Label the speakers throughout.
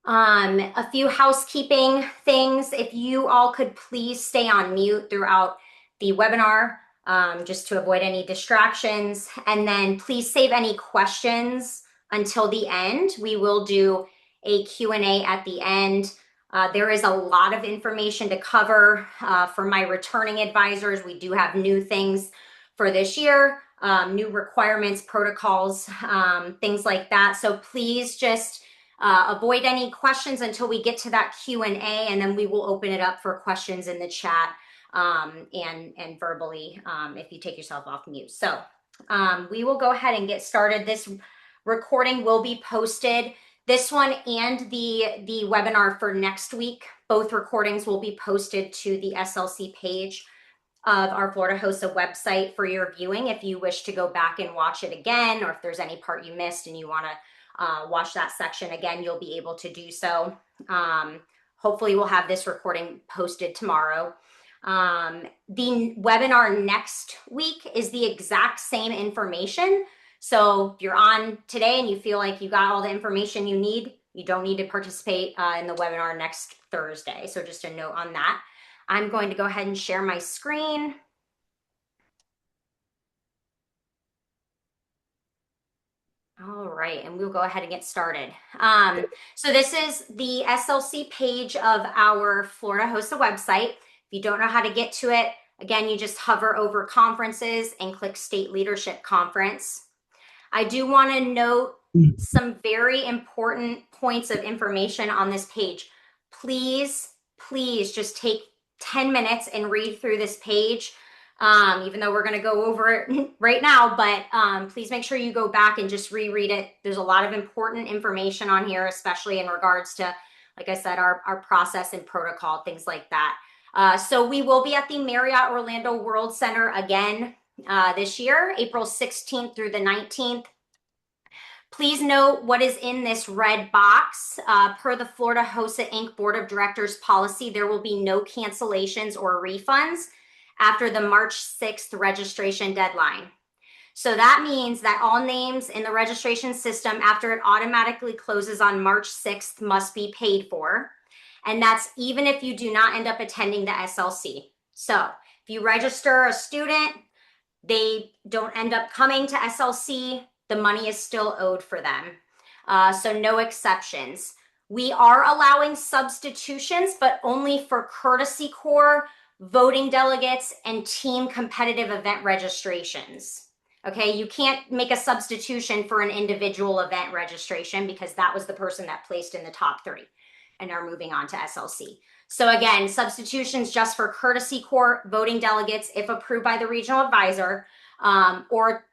Speaker 1: A few housekeeping things. If you all could please stay on mute throughout the webinar, just to avoid any distractions. And then please save any questions until the end. We will do a Q&A at the end. There is a lot of information to cover for my returning advisors. We do have new things for this year, new requirements, protocols, things like that. So please just avoid any questions until we get to that Q&A, and then we will open it up for questions in the chat and verbally if you take yourself off mute. So we will go ahead and get started. This recording will be posted. This one and the webinar for next week, both recordings will be posted to the SLC page of our Florida HOSA website for your viewing if you wish to go back and watch it again, or if there's any part you missed and you want to watch that section again, you'll be able to do so. Hopefully we'll have this recording posted tomorrow. The webinar next week is the exact same information. So if you're on today and you feel like you got all the information you need, you don't need to participate in the webinar next Thursday. So just a note on that. I'm going to go ahead and share my screen. All right, and we'll go ahead and get started. So this is the SLC page of our Florida HOSA website. If you don't know how to get to it, again, you just hover over conferences and click State Leadership Conference. I do want to note some very important points of information on this page. Please just take 10 minutes and read through this page. Even though we're going to go over it right now, but please make sure you go back and just reread it. There's a lot of important information on here, especially in regards to, like I said, our process and protocol, things like that. So we will be at the Marriott Orlando World Center again this year, April 16th through the 19th. Please note what is in this red box. Per the Florida HOSA Inc. Board of Directors policy, there will be no cancellations or refunds after the March 6th registration deadline. So that means that all names in the registration system after it automatically closes on March 6th must be paid for. And that's even if you do not end up attending the SLC. So if you register a student, they don't end up coming to SLC, the money is still owed for them. So no exceptions. We are allowing substitutions, but only for courtesy core, voting delegates, and team competitive event registrations. Okay, you can't make a substitution for an individual event registration because that was the person that placed in the top 3 and are moving on to SLC. So again, substitutions just for courtesy core, voting delegates, if approved by the regional advisor, or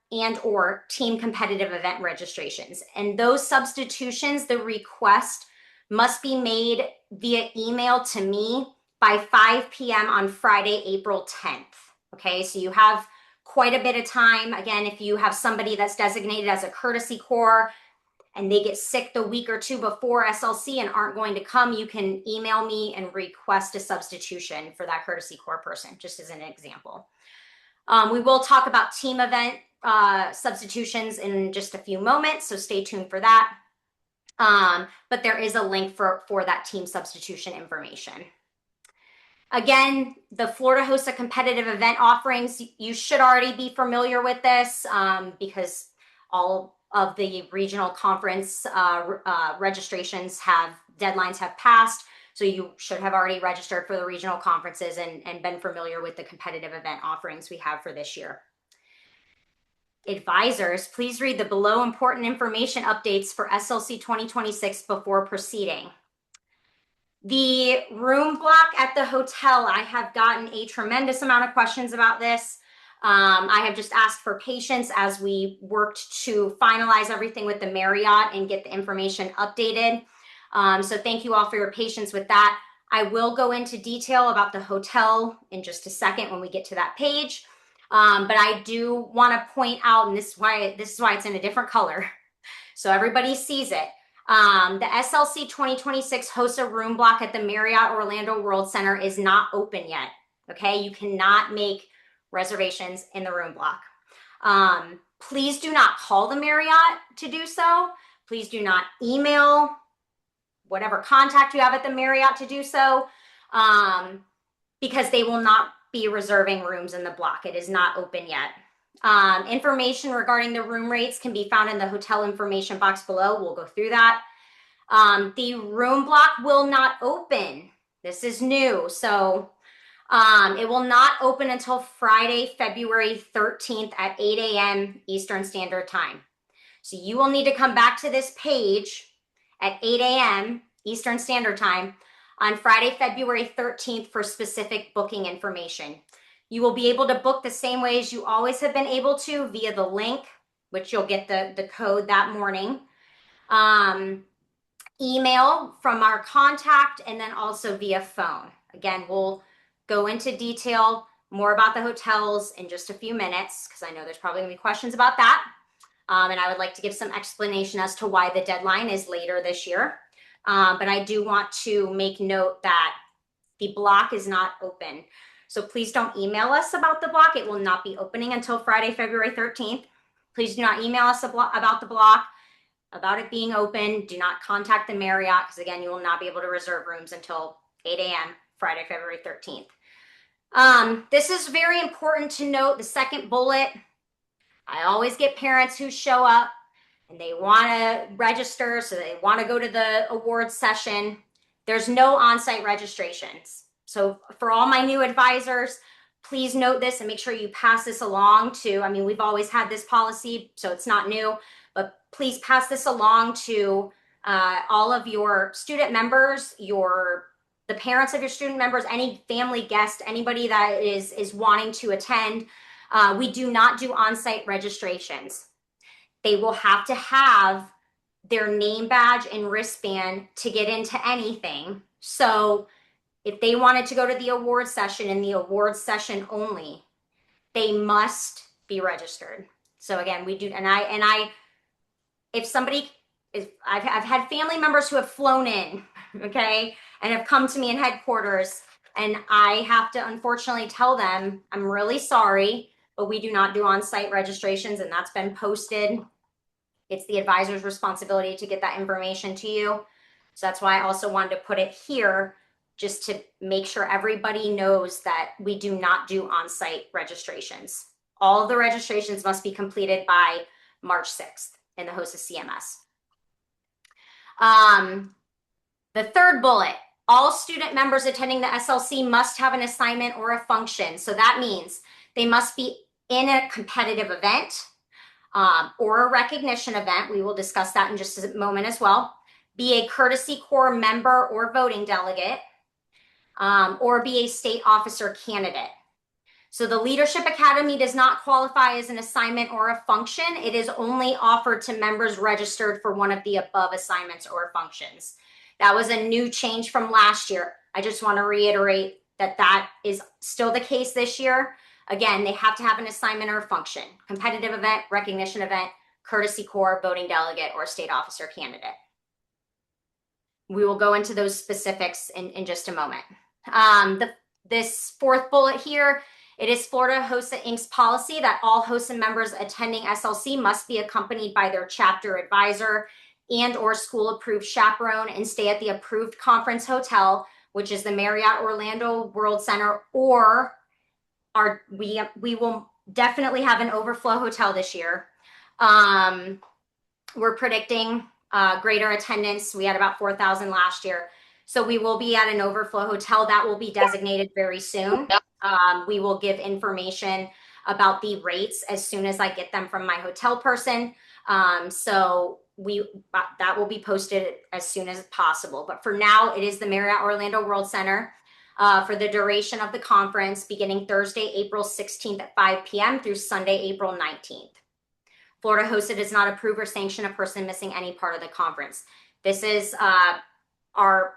Speaker 1: team competitive event registrations. And those substitutions, the request must be made via email to me by 5 p.m. on Friday, April 10th. Okay, so you have quite a bit of time. Again, if you have somebody that's designated as a courtesy core and they get sick the week or 2 before SLC and aren't going to come, you can email me and request a substitution for that courtesy core person, just as an example. We will talk about team event substitutions in just a few moments, so stay tuned for that. But there is a link for that team substitution information. Again, the Florida HOSA competitive event offerings, you should already be familiar with this because all of the regional conference registrations deadlines have passed. So you should have already registered for the regional conferences and been familiar with the competitive event offerings we have for this year. Advisors, please read the below important information updates for SLC 2026 before proceeding. The room block at the hotel, I have gotten a tremendous amount of questions about this. I have just asked for patience as we worked to finalize everything with the Marriott and get the information updated. So thank you all for your patience with that. I will go into detail about the hotel in just a second when we get to that page. But I do want to point out, and this is why it's in a different color, so everybody sees it. The SLC 2026 HOSA room block at the Marriott Orlando World Center is not open yet. Okay, you cannot make reservations in the room block. Please do not call the Marriott to do so. Please do not email whatever contact you have at the Marriott to do so, because they will not be reserving rooms in the block. It is not open yet. Information regarding the room rates can be found in the hotel information box below. We'll go through that. The room block will not open. This is new. So it will not open until Friday, February 13th at 8 a.m. Eastern Standard Time. So you will need to come back to this page at 8 a.m. Eastern Standard Time on Friday, February 13th for specific booking information. You will be able to book the same way as you always have been able to via the link, which you'll get the code that morning. Email from our contact, and then also via phone. Again, we'll go into detail more about the hotels in just a few minutes, because I know there's probably gonna be questions about that. And I would like to give some explanation as to why the deadline is later this year. But I do want to make note that the block is not open. So please don't email us about the block. It will not be opening until Friday, February 13th. Please do not email us about the block, about it being open. Do not contact the Marriott, because again, you will not be able to reserve rooms until 8 a.m. Friday, February 13th. This is very important to note. The second bullet, I always get parents who show up and they want to register, so they want to go to the awards session. There's no on-site registrations. So for all my new advisors, please note this and make sure you pass this along to, I mean, we've always had this policy, so it's not new, but please pass this along to all of your student members, the parents of your student members, any family guest, anybody that is wanting to attend. We do not do on-site registrations. They will have to have their name badge and wristband to get into anything. So if they wanted to go to the awards session and the awards session only, they must be registered. So again, we do, if somebody is, I've had family members who have flown in, okay, and have come to me in headquarters, and I have to unfortunately tell them, I'm really sorry, but we do not do on-site registrations, and that's been posted. It's the advisor's responsibility to get that information to you. So that's why I also wanted to put it here, just to make sure everybody knows that we do not do on-site registrations. All of the registrations must be completed by March 6th in the HOSA CMS. The third bullet, all student members attending the SLC must have an assignment or a function. So that means they must be in a competitive event or a recognition event. We will discuss that in just a moment as well. Be a courtesy corps member or voting delegate, or be a state officer candidate. So the Leadership Academy does not qualify as an assignment or a function. It is only offered to members registered for one of the above assignments or functions. That was a new change from last year. I just want to reiterate that that is still the case this year. Again, they have to have an assignment or a function, competitive event, recognition event, courtesy corps, voting delegate, or state officer candidate. We will go into those specifics in just a moment. This fourth bullet here, it is Florida HOSA Inc.'s policy that all HOSA members attending SLC must be accompanied by their chapter advisor and or school approved chaperone and stay at the approved conference hotel, which is the Marriott Orlando World Center, or we will definitely have an overflow hotel this year. We're predicting greater attendance. We had about 4,000 last year. So we will be at an overflow hotel that will be designated very soon. We will give information about the rates as soon as I get them from my hotel person. So that will be posted as soon as possible. But for now, it is the Marriott Orlando World Center for the duration of the conference, beginning Thursday, April 16th at 5 p.m. through Sunday, April 19th. Florida HOSA does not approve or sanction a person missing any part of the conference. This is our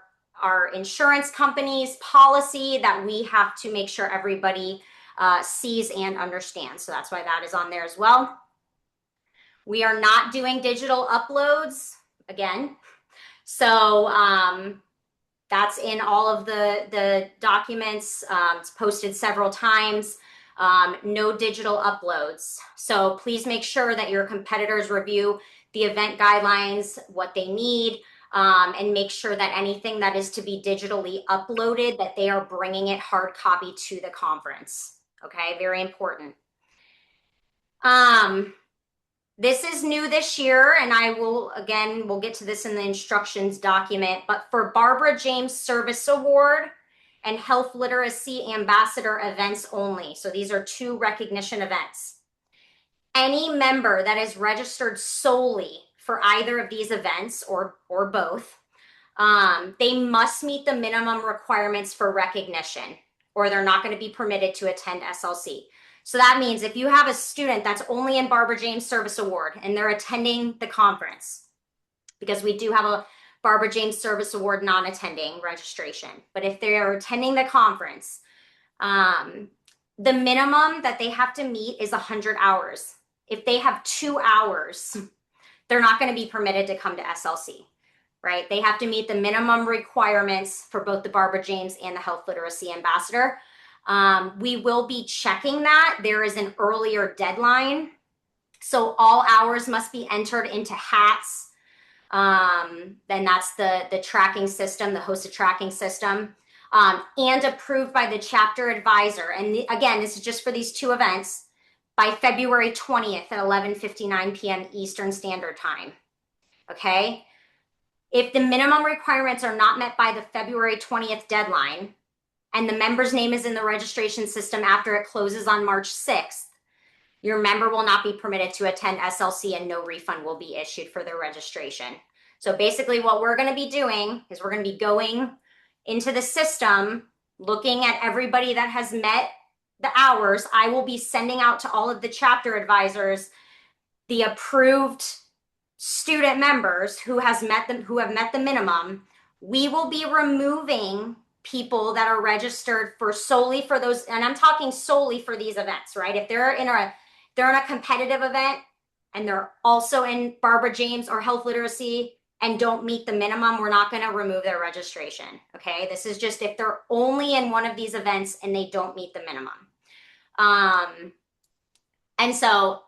Speaker 1: insurance company's policy that we have to make sure everybody sees and understands. So that's why that is on there as well. We are not doing digital uploads again. So that's in all of the documents. It's posted several times. No digital uploads. So please make sure that your competitors review the event guidelines, what they need. and make sure that anything that is to be digitally uploaded, that they are bringing it hard copy to the conference. Okay, very important. This is new this year, and we'll get to this in the instructions document, but for Barbara James Service Award and Health Literacy Ambassador events only. So these are 2 recognition events. Any member that is registered solely for either of these events or both, they must meet the minimum requirements for recognition, or they're not going to be permitted to attend SLC. So that means if you have a student that's only in Barbara James Service Award and they're attending the conference, because we do have a Barbara James Service Award non-attending registration, but if they are attending the conference, the minimum that they have to meet is 100 hours. If they have 2 hours, they're not going to be permitted to come to SLC, right? They have to meet the minimum requirements for both the Barbara James and the Health Literacy Ambassador. We will be checking that. There is an earlier deadline. So all hours must be entered into HATS. Then that's the tracking system, the HOSA tracking system, and approved by the chapter advisor. And again, this is just for these 2 events by February 20th at 11:59 p.m. Eastern Standard Time. Okay. If the minimum requirements are not met by the February 20th deadline, and the member's name is in the registration system after it closes on March 6th, your member will not be permitted to attend SLC and no refund will be issued for their registration. So basically what we're going to be doing is we're going to be going into the system, looking at everybody that has met the hours. I will be sending out to all of the chapter advisors the approved student members who have met the minimum. We will be removing people that are registered solely for those, and I'm talking solely for these events, right? If they're in a competitive event and they're also in Barbara James or Health Literacy and don't meet the minimum, we're not going to remove their registration. Okay, this is just if they're only in one of these events and they don't meet the minimum. And so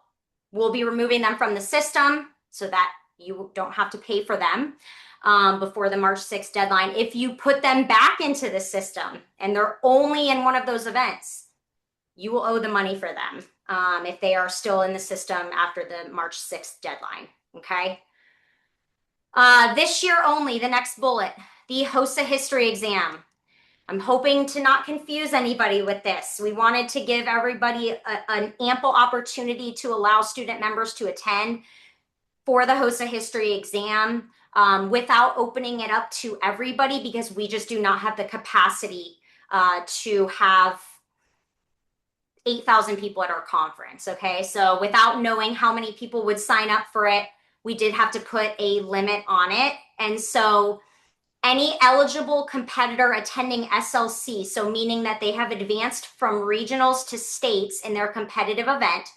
Speaker 1: we'll be removing them from the system so that you don't have to pay for them before the March 6th deadline. If you put them back into the system and they're only in one of those events, you will owe the money for them if they are still in the system after the March 6th deadline. Okay. This year only, the next bullet, the HOSA history exam. I'm hoping to not confuse anybody with this. We wanted to give everybody an ample opportunity to allow student members to attend for the HOSA history exam without opening it up to everybody, because we just do not have the capacity to have 8,000 people at our conference. Okay, so without knowing how many people would sign up for it, we did have to put a limit on it. And so any eligible competitor attending SLC, so meaning that they have advanced from regionals to states in their competitive event,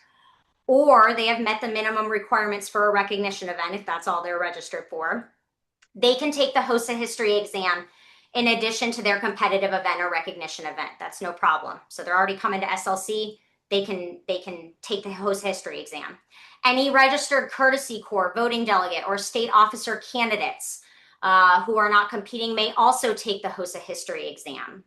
Speaker 1: or they have met the minimum requirements for a recognition event, if that's all they're registered for, they can take the HOSA history exam in addition to their competitive event or recognition event. That's no problem. So they're already coming to SLC, they can take the HOSA history exam. Any registered courtesy corps, voting delegate, or state officer candidates who are not competing may also take the HOSA history exam.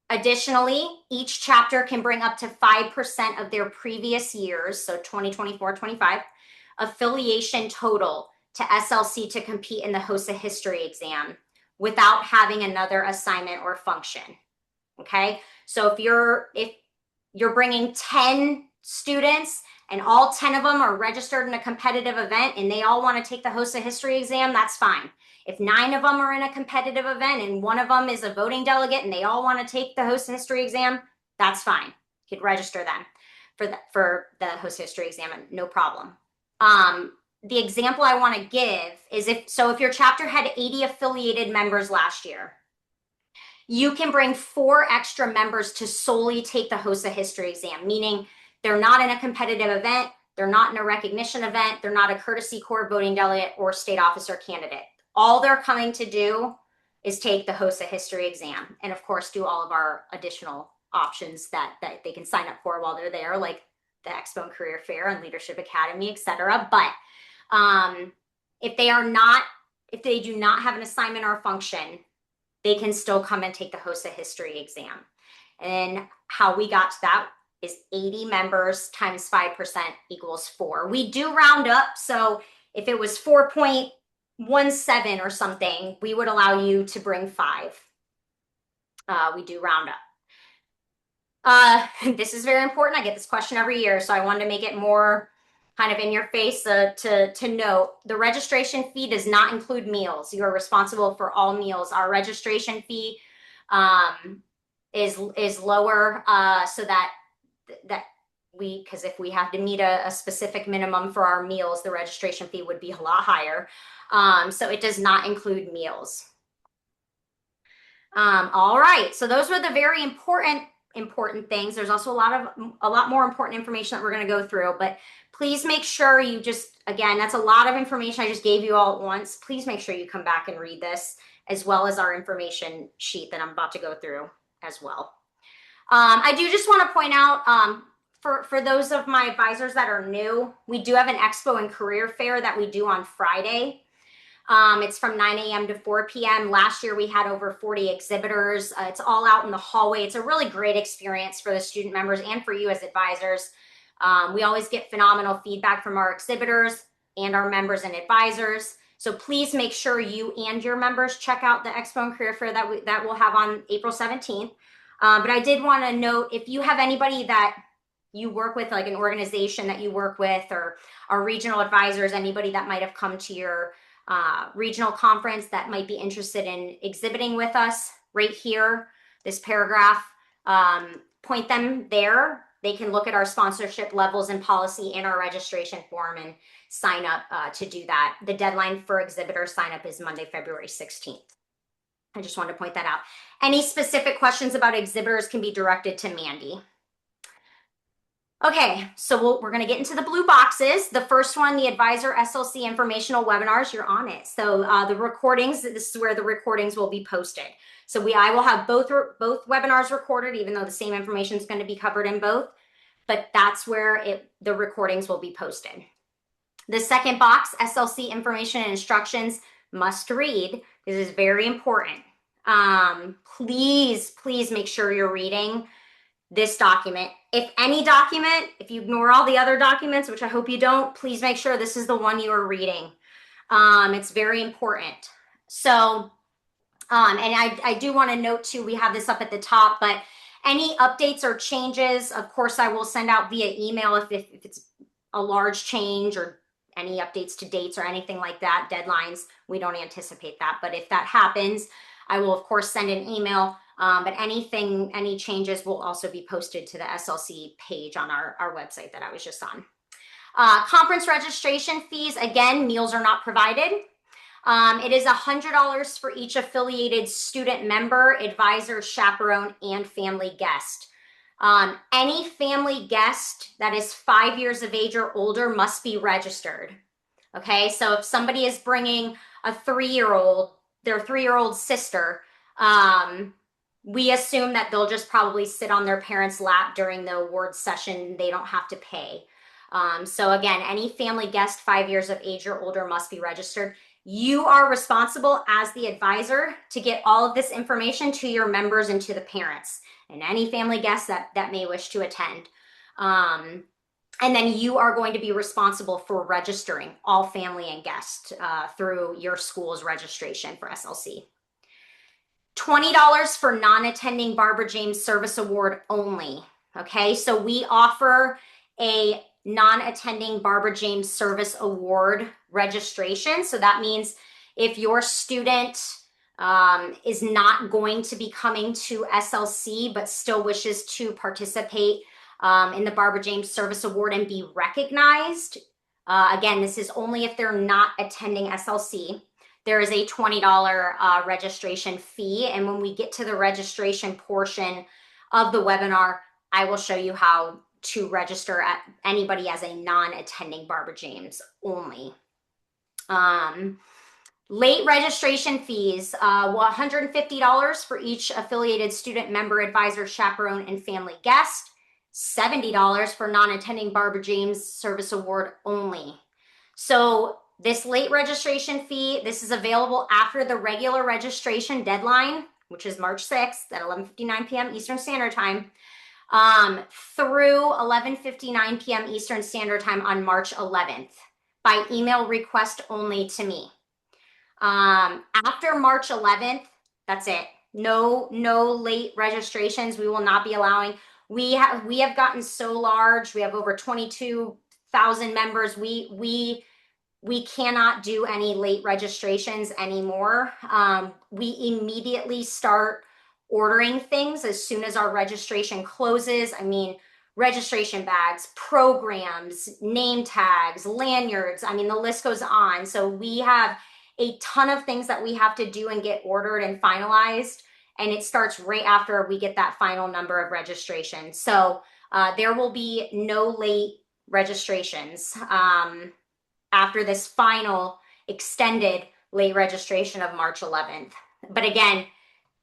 Speaker 1: Additionally, each chapter can bring up to 5% of their previous years, so 2024-25, affiliation total to SLC to compete in the HOSA history exam without having another assignment or function. Okay, so if you're bringing 10 students and all 10 of them are registered in a competitive event and they all want to take the HOSA history exam, that's fine. If 9 of them are in a competitive event and one of them is a voting delegate and they all want to take the HOSA history exam, that's fine. You could register them for the HOSA history exam, no problem. The example I want to give is if your chapter had 80 affiliated members last year, you can bring 4 extra members to solely take the HOSA history exam, meaning they're not in a competitive event, they're not in a recognition event, they're not a courtesy corps, voting delegate, or state officer candidate. All they're coming to do is take the HOSA history exam, and of course do all of our additional options that they can sign up for while they're there, like the Expo and Career Fair and Leadership Academy, etc. But If they do not have an assignment or function, they can still come and take the HOSA history exam. And how we got to that is 80 members times 5% equals 4. We do round up, so if it was 4.17 or something, we would allow you to bring 5. We do round up. This is very important. I get this question every year, so I wanted to make it more kind of in your face to note. The registration fee does not include meals. You are responsible for all meals. Our registration fee is lower so that because if we have to meet a specific minimum for our meals, the registration fee would be a lot higher. So it does not include meals. All right, so those were the very important things. There's also a lot more important information that we're going to go through, but please make sure you again, that's a lot of information I just gave you all at once. Please make sure you come back and read this, as well as our information sheet that I'm about to go through as well. I do just want to point out, for those of my advisors that are new, we do have an expo and career fair that we do on Friday. It's from 9 a.m. to 4 p.m. Last year, we had over 40 exhibitors. It's all out in the hallway. It's a really great experience for the student members and for you as advisors. We always get phenomenal feedback from our exhibitors and our members and advisors. So please make sure you and your members check out the Expo and Career Fair that we'll have on April 17th. But I did want to note, if you have anybody that you work with, like an organization that you work with, or our regional advisors, anybody that might have come to your regional conference that might be interested in exhibiting with us, right here, this paragraph, point them there. They can look at our sponsorship levels and policy in our registration form and sign up to do that. The deadline for exhibitor sign up is Monday, February 16th. I just wanted to point that out. Any specific questions about exhibitors can be directed to Mandy. Okay, so we're going to get into the blue boxes. The first one, the Advisor SLC informational webinars, you're on it. So the recordings, this is where the recordings will be posted. So I will have both webinars recorded, even though the same information is going to be covered in both, but that's where the recordings will be posted. The second box, SLC information and instructions, must read. This is very important. Please make sure you're reading this document. If any document, if you ignore all the other documents, which I hope you don't, please make sure this is the one you are reading. It's very important. So, and I do want to note too, we have this up at the top, but any updates or changes, of course, I will send out via email if it's a large change or any updates to dates or anything like that, deadlines, we don't anticipate that. But if that happens, I will, of course, send an email. But any changes will also be posted to the SLC page on our website that I was just on. Conference registration fees, again, meals are not provided. It is $100 for each affiliated student member, advisor, chaperone, and family guest. Any family guest that is 5 years of age or older must be registered. Okay, so if somebody is bringing a 3-year-old, their 3-year-old sister, we assume that they'll just probably sit on their parents' lap during the award session. They don't have to pay. So again, any family guest 5 years of age or older must be registered. You are responsible as the advisor to get all of this information to your members and to the parents and any family guests that may wish to attend. And then you are going to be responsible for registering all family and guests through your school's registration for SLC. $20 for non-attending Barbara James Service Award only. Okay, so we offer a non-attending Barbara James Service Award registration. So that means if your student is not going to be coming to SLC but still wishes to participate in the Barbara James Service Award and be recognized, again, this is only if they're not attending SLC. There is a $20 registration fee. And when we get to the registration portion of the webinar, I will show you how to register anybody as a non-attending Barbara James only. Late registration fees, $150 for each affiliated student, member, advisor, chaperone, and family guest. $70 for non-attending Barbara James Service Award only. So this late registration fee, this is available after the regular registration deadline, which is March 6th at 11:59 p.m. Eastern Standard Time, through 11:59 p.m. Eastern Standard Time on March 11th by email request only to me. After March 11th, that's it. No late registrations. We will not be allowing. We have gotten so large. We have over 22,000 members. We cannot do any late registrations anymore. We immediately start ordering things as soon as our registration closes. I mean, registration bags, programs, name tags, lanyards. I mean, the list goes on. So we have a ton of things that we have to do and get ordered and finalized. And it starts right after we get that final number of registration. So there will be no late registrations after this final extended late registration of March 11th. But again,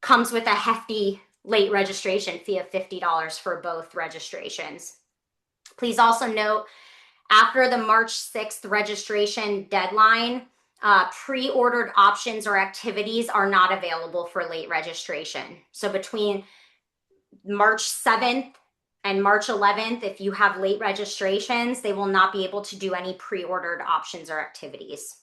Speaker 1: comes with a hefty late registration fee of $50 for both registrations. Please also note, after the March 6th registration deadline, pre-ordered options or activities are not available for late registration. So between March 7th and March 11th, if you have late registrations, they will not be able to do any pre-ordered options or activities.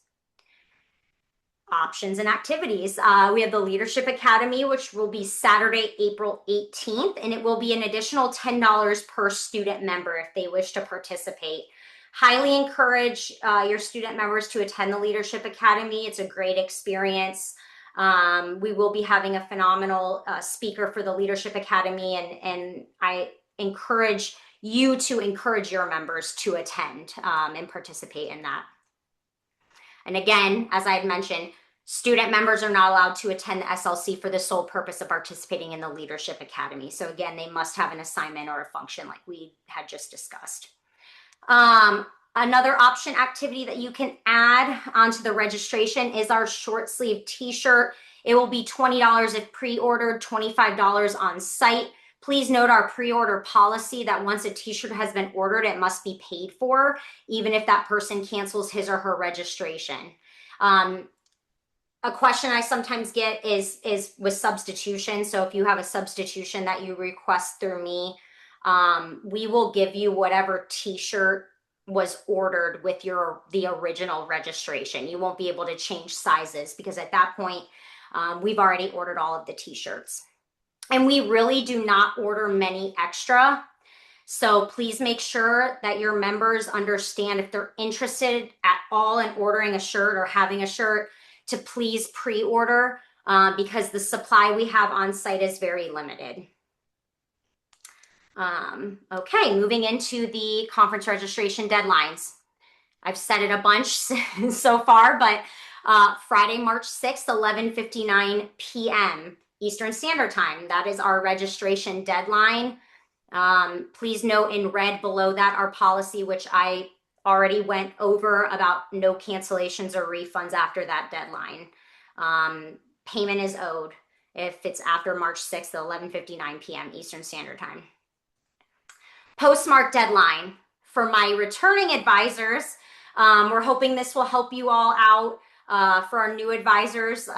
Speaker 1: Options and activities. We have the Leadership Academy, which will be Saturday, April 18th, and it will be an additional $10 per student member if they wish to participate. Highly encourage your student members to attend the Leadership Academy. It's a great experience. We will be having a phenomenal speaker for the Leadership Academy, and I encourage you to encourage your members to attend and participate in that. And again, as I had mentioned, student members are not allowed to attend the SLC for the sole purpose of participating in the Leadership Academy. So again, they must have an assignment or a function like we had just discussed. Another option activity that you can add onto the registration is our short sleeve t-shirt. It will be $20 if pre-ordered, $25 on site. Please note our pre-order policy that once a t-shirt has been ordered, it must be paid for, even if that person cancels his or her registration. A question I sometimes get is with substitution. So if you have a substitution that you request through me, we will give you whatever t-shirt was ordered with the original registration. You won't be able to change sizes because at that point, we've already ordered all of the t-shirts. And we really do not order many extra. So please make sure that your members understand if they're interested at all in ordering a shirt or having a shirt to please pre-order because the supply we have on site is very limited. Okay, moving into the conference registration deadlines. I've said it a bunch so far, but Friday, March 6th, 11:59 p.m. Eastern Standard Time. That is our registration deadline. Please note in red below that our policy, which I already went over about no cancellations or refunds after that deadline. Payment is owed if it's after March 6th at 11:59 p.m. Eastern Standard Time. Postmark deadline. For my returning advisors, we're hoping this will help you all out. For our new advisors,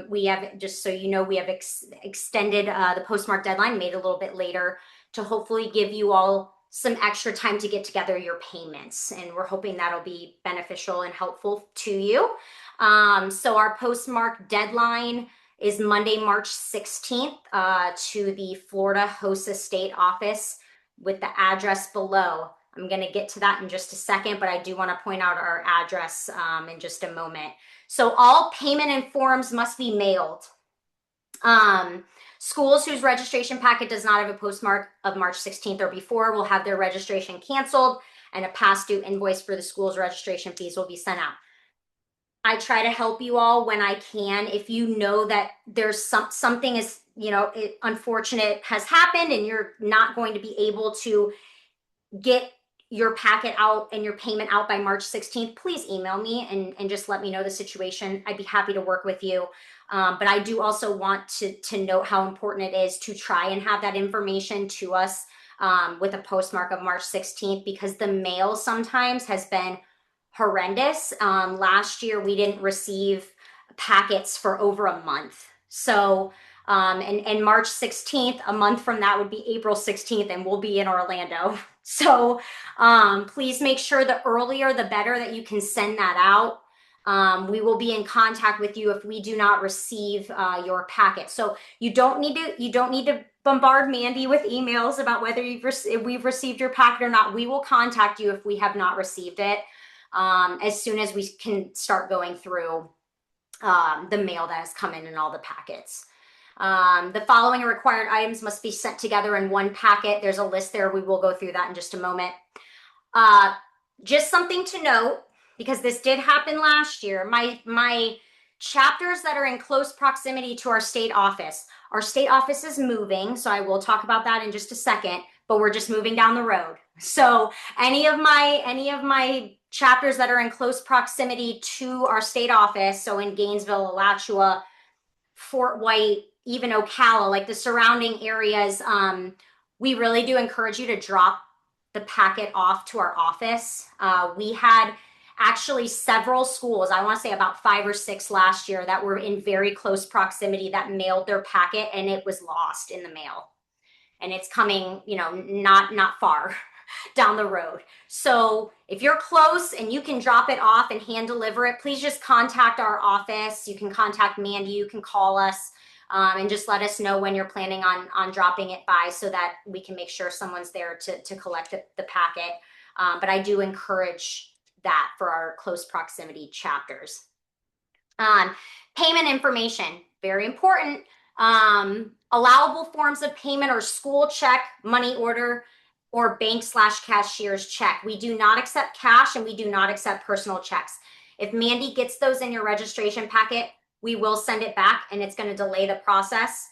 Speaker 1: we have, just so you know, we have extended the postmark deadline, made it a little bit later to hopefully give you all some extra time to get together your payments. And we're hoping that'll be beneficial and helpful to you. So our postmark deadline is Monday, March 16th to the Florida HOSA State Office with the address below. I'm going to get to that in just a second, but I do want to point out our address in just a moment. So all payment and forms must be mailed. Schools whose registration packet does not have a postmark of March 16th or before will have their registration canceled, and a past due invoice for the school's registration fees will be sent out. I try to help you all when I can. If you know that there's something is, unfortunate has happened and you're not going to be able to get your packet out and your payment out by March 16th, please email me and just let me know the situation. I'd be happy to work with you. But I do also want to note how important it is to try and have that information to us with a postmark of March 16th, because the mail sometimes has been horrendous. Last year, we didn't receive packets for over a month. So, and March 16th, a month from that would be April 16th, and we'll be in Orlando. So please make sure the earlier the better that you can send that out. We will be in contact with you if we do not receive your packet. So you don't need to bombard Mandy with emails about whether we've received your packet or not. We will contact you if we have not received it as soon as we can start going through the mail that has come in and all the packets. The following required items must be sent together in one packet. There's a list there. We will go through that in just a moment. Just something to note, because this did happen last year, my chapters that are in close proximity to our state office is moving, so I will talk about that in just a second, but we're just moving down the road. So any of my chapters that are in close proximity to our state office, so in Gainesville, Alachua, Fort White, even Ocala, like the surrounding areas, we really do encourage you to drop the packet off to our office. We had actually several schools, I want to say about 5 or 6 last year, that were in very close proximity that mailed their packet and it was lost in the mail. And it's coming, not far down the road. So if you're close and you can drop it off and hand deliver it, please just contact our office. You can contact Mandy, you can call us, and just let us know when you're planning on dropping it by so that we can make sure someone's there to collect the packet. But I do encourage that for our close proximity chapters. Payment information, very important. Allowable forms of payment are school check, money order, or bank/cashier's check. We do not accept cash and we do not accept personal checks. If Mandy gets those in your registration packet, we will send it back and it's going to delay the process.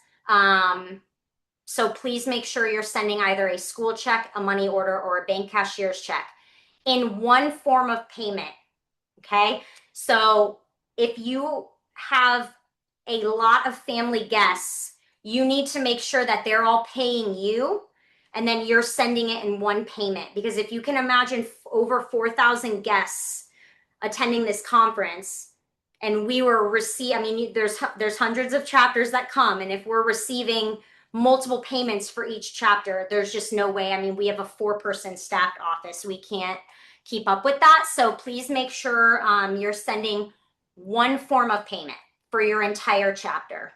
Speaker 1: So please make sure you're sending either a school check, a money order, or a bank cashier's check in one form of payment. Okay. So if you have a lot of family guests, you need to make sure that they're all paying you and then you're sending it in one payment. Because if you can imagine over 4,000 guests attending this conference, and we were there's hundreds of chapters that come, and if we're receiving multiple payments for each chapter, there's just no way. We have a 4-person staffed office. We can't keep up with that. So please make sure you're sending one form of payment for your entire chapter.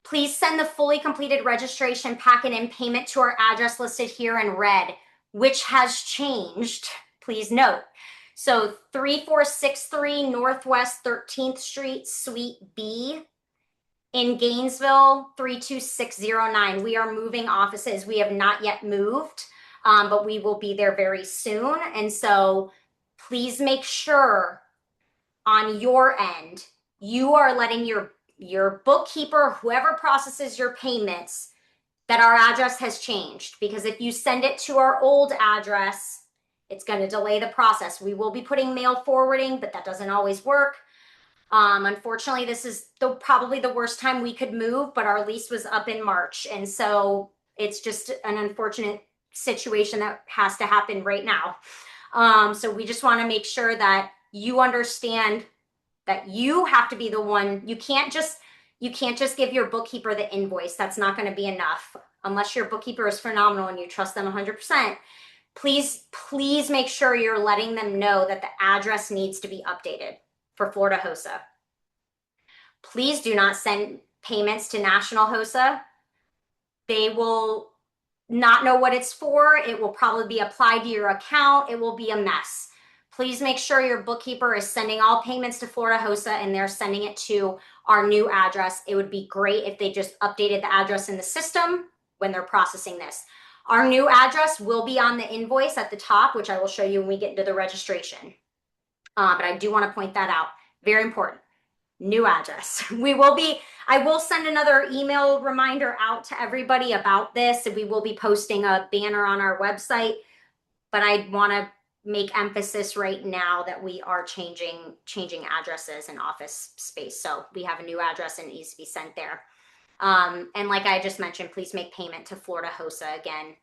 Speaker 1: Please send the fully completed registration packet and payment to our address listed here in red, which has changed. Please note. So 3463 Northwest 13th Street, Suite B in Gainesville, 32609. We are moving offices. We have not yet moved, but we will be there very soon. And so please make sure on your end, you are letting your bookkeeper, whoever processes your payments, that our address has changed. Because if you send it to our old address, it's going to delay the process. We will be putting mail forwarding, but that doesn't always work. Unfortunately, this is probably the worst time we could move, but our lease was up in March. And so it's just an unfortunate situation that has to happen right now. So we just want to make sure that you understand that you have to be the one. You can't just give your bookkeeper the invoice. That's not going to be enough unless your bookkeeper is phenomenal and you trust them 100%. Please make sure you're letting them know that the address needs to be updated for Florida HOSA. Please do not send payments to National HOSA. They will not know what it's for. It will probably be applied to your account. It will be a mess. Please make sure your bookkeeper is sending all payments to Florida HOSA and they're sending it to our new address. It would be great if they just updated the address in the system when they're processing this. Our new address will be on the invoice at the top, which I will show you when we get into the registration. But I do want to point that out. Very important. New address. I will send another email reminder out to everybody about this, and we will be posting a banner on our website. But I want to make emphasis right now that we are changing addresses and office space. So we have a new address and it needs to be sent there. And like I just mentioned, please make payment to Florida HOSA again.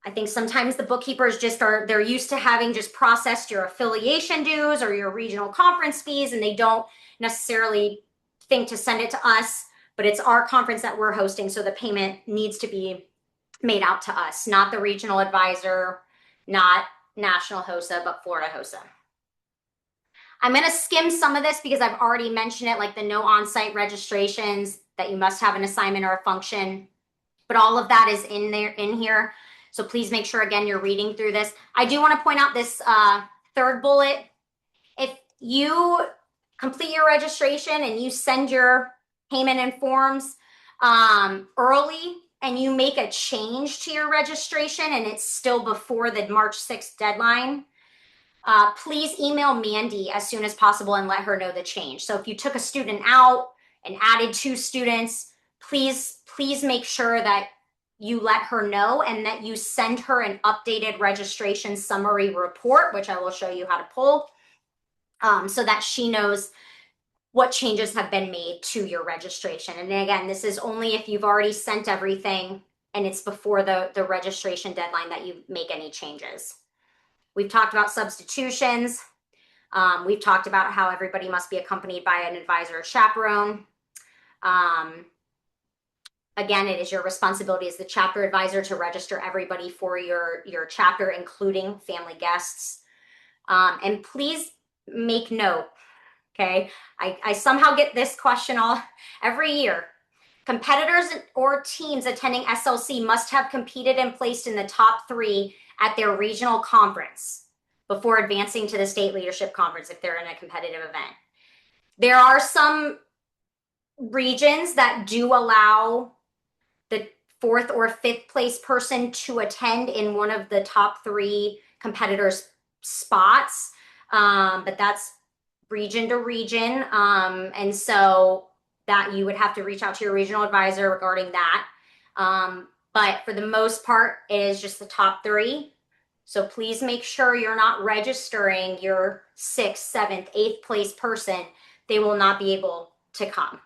Speaker 1: I think sometimes the bookkeepers they're used to having just processed your affiliation dues or your regional conference fees, and they don't necessarily think to send it to us, but it's our conference that we're hosting, so the payment needs to be made out to us, not the regional advisor, not National HOSA, but Florida HOSA. I'm going to skim some of this because I've already mentioned it, like the no on-site registrations, that you must have an assignment or a function, but all of that is in here. So please make sure, again, you're reading through this. I do want to point out this third bullet. If you complete your registration and you send your payment and forms early and you make a change to your registration and it's still before the March 6th deadline, please email Mandy as soon as possible and let her know the change. So if you took a student out and added 2 students, please make sure that you let her know and that you send her an updated registration summary report, which I will show you how to pull, so that she knows what changes have been made to your registration. And again, this is only if you've already sent everything and it's before the registration deadline that you make any changes. We've talked about substitutions. We've talked about how everybody must be accompanied by an advisor or chaperone. Again, it is your responsibility as the chapter advisor to register everybody for your chapter, including family guests. And please make note, okay? I somehow get this question every year. Competitors or teams attending SLC must have competed and placed in the top 3 at their regional conference before advancing to the state leadership conference if they're in a competitive event. There are some regions that do allow the 4th or 5th place person to attend in one of the top 3 competitors' spots, but that's region to region, and so that you would have to reach out to your regional advisor regarding that. But for the most part, it is just the top 3. So please make sure you're not registering your 6th, 7th, 8th place person. They will not be able to come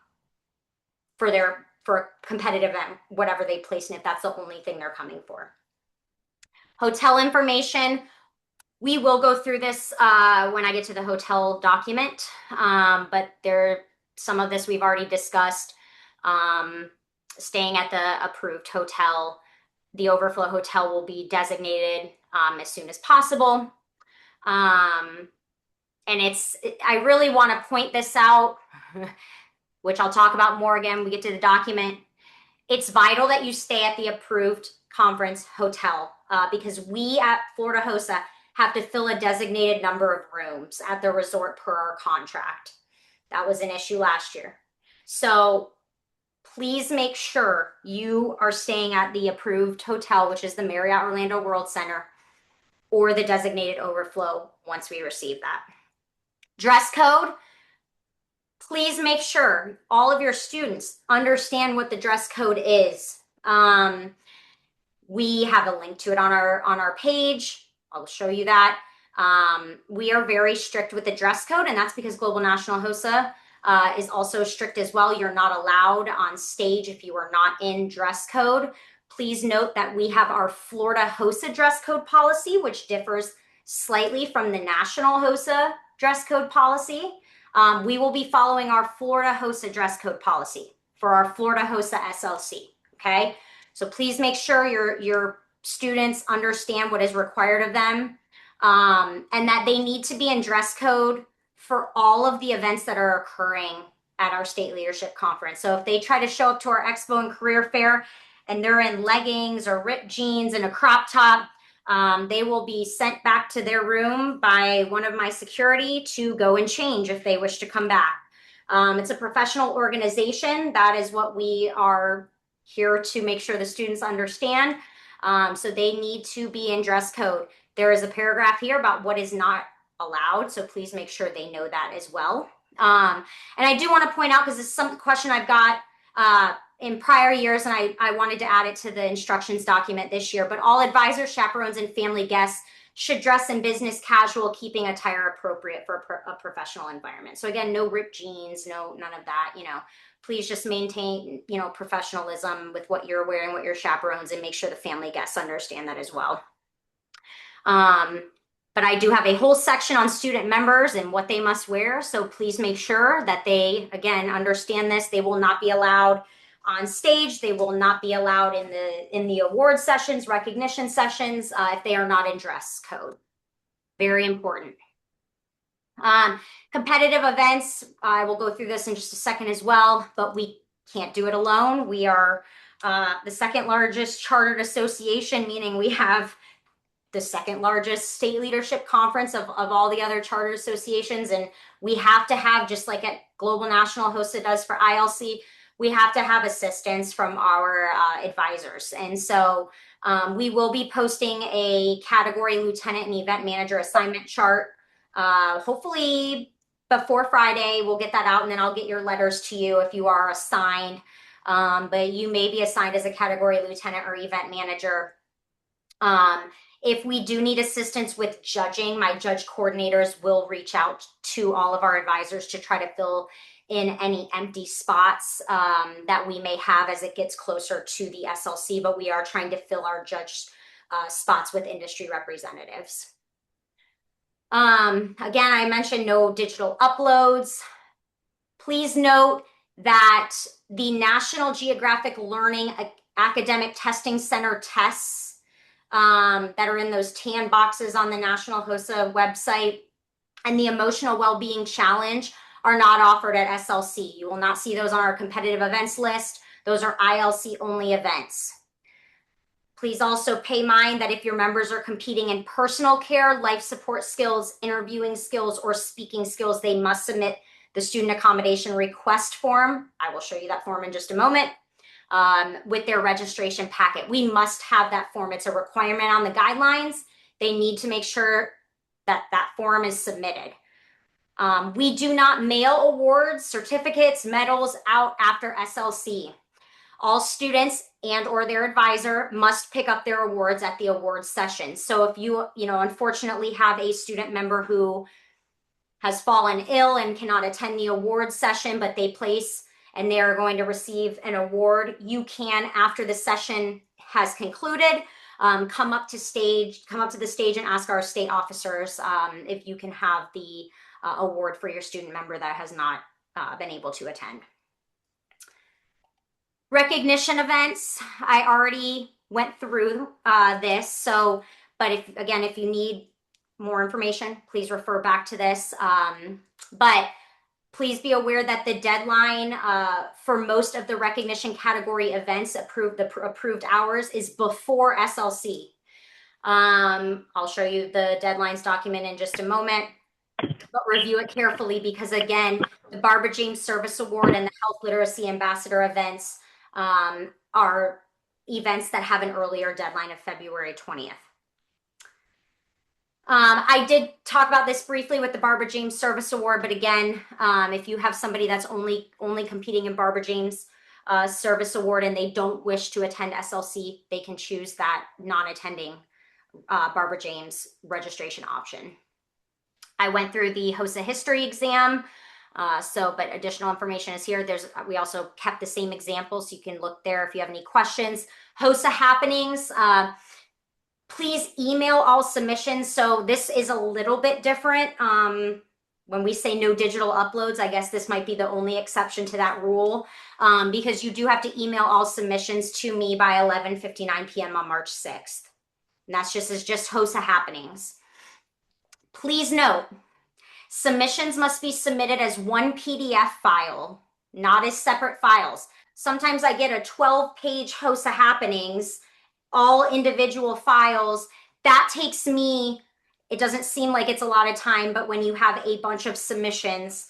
Speaker 1: for a competitive event, whatever they place in, if that's the only thing they're coming for. Hotel information. We will go through this when I get to the hotel document, but some of this we've already discussed. Staying at the approved hotel. The overflow hotel will be designated as soon as possible. And I really want to point this out, which I'll talk about more again when we get to the document. It's vital that you stay at the approved conference hotel because we at Florida HOSA have to fill a designated number of rooms at the resort per our contract. That was an issue last year. So please make sure you are staying at the approved hotel, which is the Marriott Orlando World Center, or the designated overflow once we receive that. Dress code. Please make sure all of your students understand what the dress code is. We have a link to it on our page. I'll show you that. We are very strict with the dress code, and that's because Global National HOSA is also strict as well. You're not allowed on stage if you are not in dress code. Please note that we have our Florida HOSA dress code policy, which differs slightly from the National HOSA dress code policy. We will be following our Florida HOSA dress code policy for our Florida HOSA SLC, okay? So please make sure your students understand what is required of them, and that they need to be in dress code for all of the events that are occurring at our state leadership conference. So if they try to show up to our expo and career fair and they're in leggings or ripped jeans and a crop top, they will be sent back to their room by one of my security to go and change if they wish to come back. It's a professional organization. That is what we are here to make sure the students understand. So they need to be in dress code. There is a paragraph here about what is not allowed, so please make sure they know that as well. And I do want to point out, because this is some question I've got in prior years, and I wanted to add it to the instructions document this year, but all advisors, chaperones, and family guests should dress in business casual, keeping attire appropriate for a professional environment. So again, no ripped jeans, none of that, please just maintain, professionalism with what you're wearing, what your chaperones, and make sure the family guests understand that as well. But I do have a whole section on student members and what they must wear. So please make sure that they, again, understand this. They will not be allowed on stage. They will not be allowed in the award sessions, recognition sessions, if they are not in dress code. Very important. Competitive events, I will go through this in just a second as well, but we can't do it alone. We are the second largest chartered association, meaning we have the second largest state leadership conference of all the other chartered associations. And we have to have, just like at Global National HOSA does for ILC, we have to have assistance from our advisors. And so we will be posting a category lieutenant and event manager assignment chart. Hopefully before Friday, we'll get that out, and then I'll get your letters to you if you are assigned. But you may be assigned as a category lieutenant or event manager. If we do need assistance with judging, my judge coordinators will reach out to all of our advisors to try to fill in any empty spots that we may have as it gets closer to the SLC, but we are trying to fill our judge spots with industry representatives. Again, I mentioned no digital uploads. Please note that the National Geographic Learning Academic Testing Center tests that are in those tan boxes on the National HOSA website and the Emotional Wellbeing Challenge are not offered at SLC. You will not see those on our competitive events list. Those are ILC only events. Please also pay mind that if your members are competing in personal care, life support skills, interviewing skills, or speaking skills, they must submit the student accommodation request form. I will show you that form in just a moment. With their registration packet. We must have that form. It's a requirement on the guidelines. They need to make sure that that form is submitted. We do not mail awards, certificates, medals out after SLC. All students and or their advisor must pick up their awards at the awards session. So if you unfortunately have a student member who has fallen ill and cannot attend the awards session, but they place and they are going to receive an award, you can, after the session has concluded, come up to the stage and ask our state officers if you can have the award for your student member that has not been able to attend. Recognition events, I already went through this, so, but if you need more information, please refer back to this. But please be aware that the deadline for most of the recognition category events, approved hours, is before SLC. I'll show you the deadlines document in just a moment, but review it carefully because, again, the Barbara James Service Award and the Health Literacy Ambassador events are events that have an earlier deadline of February 20th. I did talk about this briefly with the Barbara James Service Award, but again, if you have somebody that's only competing in Barbara James Service Award and they don't wish to attend SLC, they can choose that non-attending Barbara James registration option. I went through the HOSA history exam, but additional information is here. We also kept the same examples, so you can look there if you have any questions. HOSA happenings. Please email all submissions. So this is a little bit different. When we say no digital uploads, I guess this might be the only exception to that rule because you do have to email all submissions to me by 11:59 p.m. on March 6th. And that's just HOSA happenings. Please note, submissions must be submitted as one PDF file, not as separate files. Sometimes I get a 12-page HOSA happenings, all individual files. That takes me, it doesn't seem like it's a lot of time, but when you have a bunch of submissions,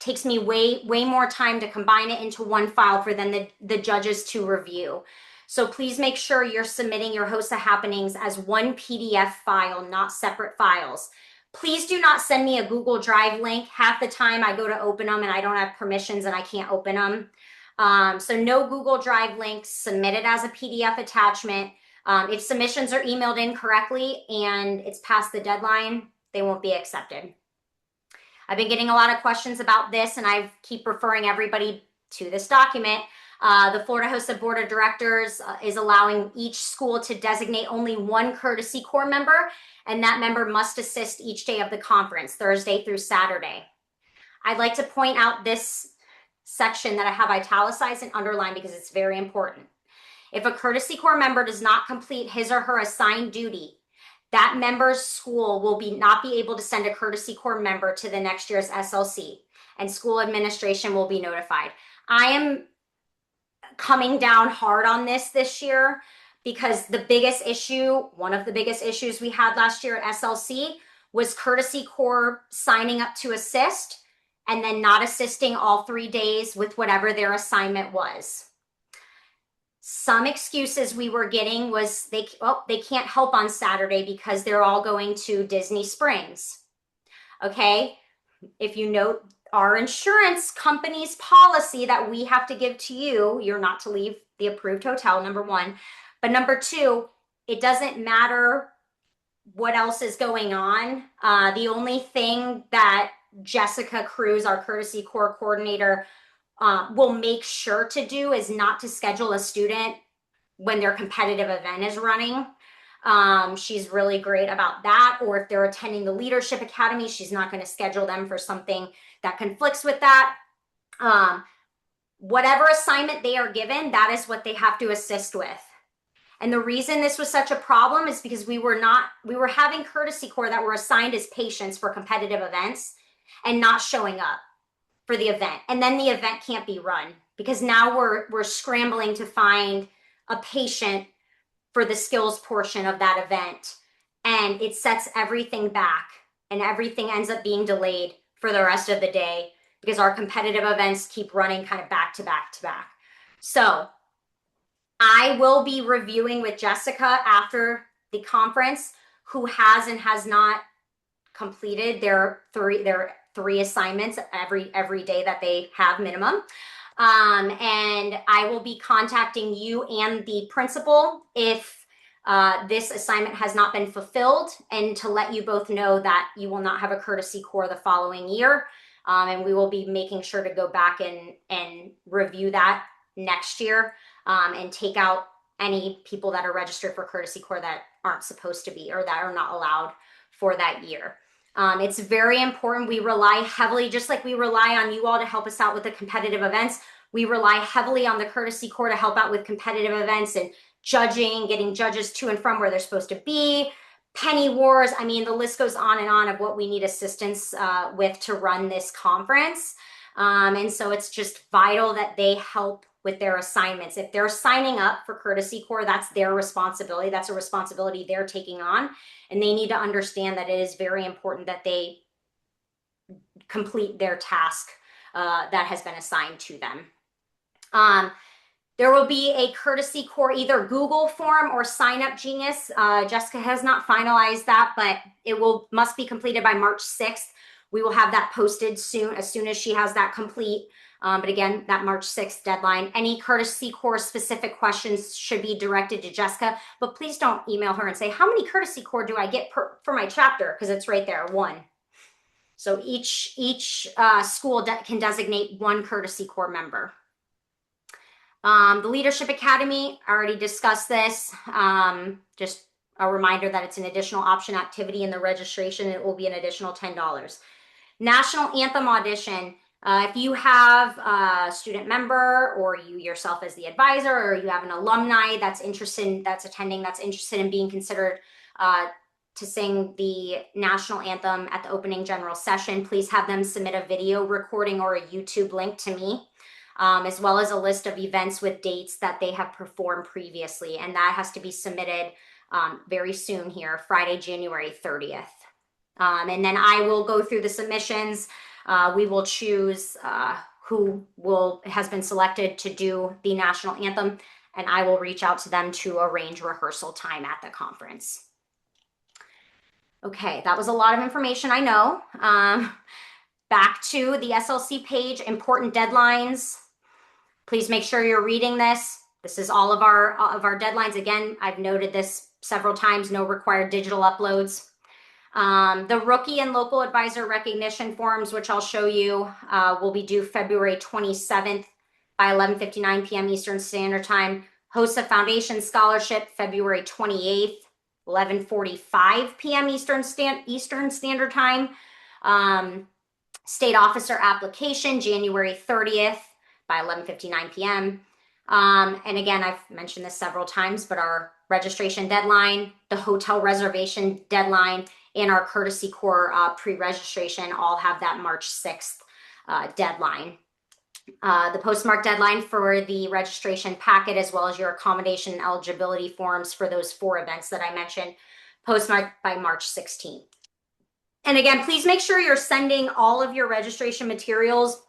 Speaker 1: it takes me way more time to combine it into one file for then the judges to review. So please make sure you're submitting your HOSA happenings as one PDF file, not separate files. Please do not send me a Google Drive link. Half the time I go to open them and I don't have permissions and I can't open them. So no Google Drive links, submit it as a PDF attachment. If submissions are emailed in correctly and it's past the deadline, they won't be accepted. I've been getting a lot of questions about this, and I keep referring everybody to this document. The Florida HOSA Board of Directors is allowing each school to designate only one courtesy core member, and that member must assist each day of the conference, Thursday through Saturday. I'd like to point out this section that I have italicized and underlined because it's very important. If a courtesy core member does not complete his or her assigned duty, that member's school will not be able to send a courtesy core member to the next year's SLC, and school administration will be notified. I am coming down hard on this year because the biggest issue, one of the biggest issues we had last year at SLC was courtesy core signing up to assist and then not assisting all 3 days with whatever their assignment was. Some excuses we were getting was they can't help on Saturday because they're all going to Disney Springs. Okay, if you note our insurance company's policy that we have to give to you, you're not to leave the approved hotel, number one. But number two, it doesn't matter what else is going on. The only thing that Jessica Cruz, our courtesy core coordinator, will make sure to do is not to schedule a student when their competitive event is running. She's really great about that. Or if they're attending the Leadership Academy, she's not going to schedule them for something that conflicts with that. Whatever assignment they are given, that is what they have to assist with. And the reason this was such a problem is because we were having courtesy core that were assigned as patients for competitive events and not showing up for the event. And then the event can't be run because now we're scrambling to find a patient for the skills portion of that event. And it sets everything back and everything ends up being delayed for the rest of the day because our competitive events keep running kind of back to back to back. So I will be reviewing with Jessica after the conference who has and has not completed their three assignments every day that they have minimum. And I will be contacting you and the principal if this assignment has not been fulfilled, and to let you both know that you will not have a courtesy core the following year. And we will be making sure to go back and review that next year, and take out any people that are registered for courtesy core that aren't supposed to be or that are not allowed for that year. It's very important. We rely heavily, just like we rely on you all to help us out with the competitive events, we rely heavily on the courtesy core to help out with competitive events and judging, getting judges to and from where they're supposed to be, penny wars. I mean, the list goes on and on of what we need assistance with to run this conference. And so it's just vital that they help with their assignments. If they're signing up for courtesy core, that's their responsibility. That's a responsibility they're taking on. And they need to understand that it is very important that they complete their task that has been assigned to them. There will be a courtesy core, either Google form or Sign Up Genius. Jessica has not finalized that, but it must be completed by March 6th. We will have that posted soon, as soon as she has that complete. But again, that March 6th deadline. Any courtesy core specific questions should be directed to Jessica, but please don't email her and say, how many courtesy core do I get for my chapter? Because it's right there, 1. So each school can designate 1 courtesy core member. The Leadership Academy, I already discussed this. Just a reminder that it's an additional option activity in the registration. It will be an additional $10. National Anthem audition. If you have a student member, or you yourself as the advisor, or you have an alumni that's interested in being considered to sing the national anthem at the opening general session, please have them submit a video recording or a YouTube link to me, as well as a list of events with dates that they have performed previously. And that has to be submitted very soon here, Friday, January 30th. And then I will go through the submissions. We will choose who has been selected to do the national anthem, and I will reach out to them to arrange rehearsal time at the conference. Okay, that was a lot of information, I know. Back to the SLC page, important deadlines. Please make sure you're reading this. This is all of our deadlines. Again, I've noted this several times, no required digital uploads. The rookie and local advisor recognition forms, which I'll show you, will be due February 27th by 11:59 p.m. Eastern Standard Time. HOSA Foundation Scholarship, February 28th, 11:45 p.m. Eastern Standard Time. State officer application, January 30th by 11:59 p.m. And again, I've mentioned this several times, but our registration deadline, the hotel reservation deadline, and our courtesy core pre-registration all have that March 6th deadline. The postmark deadline for the registration packet, as well as your accommodation eligibility forms for those 4 events that I mentioned, postmarked by March 16th. And again, please make sure you're sending all of your registration materials